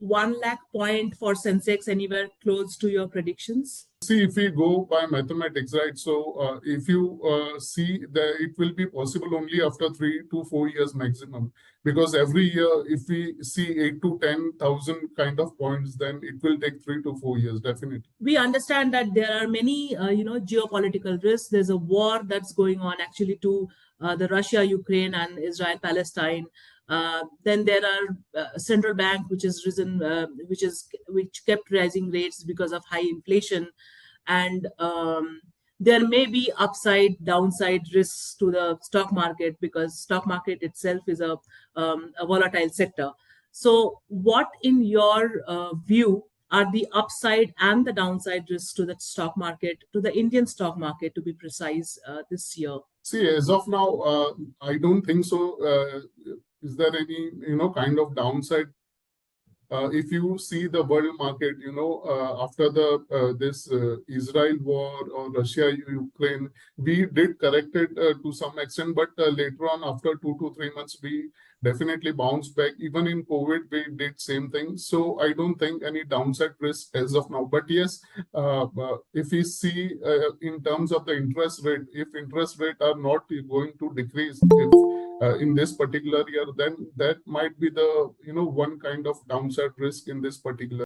1 lakh point for Sensex anywhere close to your predictions? See, if we go by mathematics, right, so if you see that it will be possible only after 3 to 4 years maximum, because every year if we see 8 to 10,000 kind of points, then it will take 3 to 4 years, definitely. We understand that there are many, geopolitical risks. There's a war that's going on actually to the Russia, Ukraine and Israel, Palestine. Then there are central bank which has risen, which kept rising rates because of high inflation, and there may be upside, downside risks to the stock market because stock market itself is a volatile sector. So, what, in your view, are the upside and the downside risks to the stock market, to the Indian stock market, to be precise, this year? See, as of now, I don't think so. Is there any, kind of downside? If you see the world market, after the this Israel war or Russia, Ukraine, we did correct it to some extent, but later on, after 2 to 3 months, we definitely bounced back. Even in COVID, we did same thing. So I don't think any downside risk as of now. But yes, if we see in terms of the interest rate, if interest rate are not going to decrease, in this particular year, then that might be the one kind of downside risk in this particular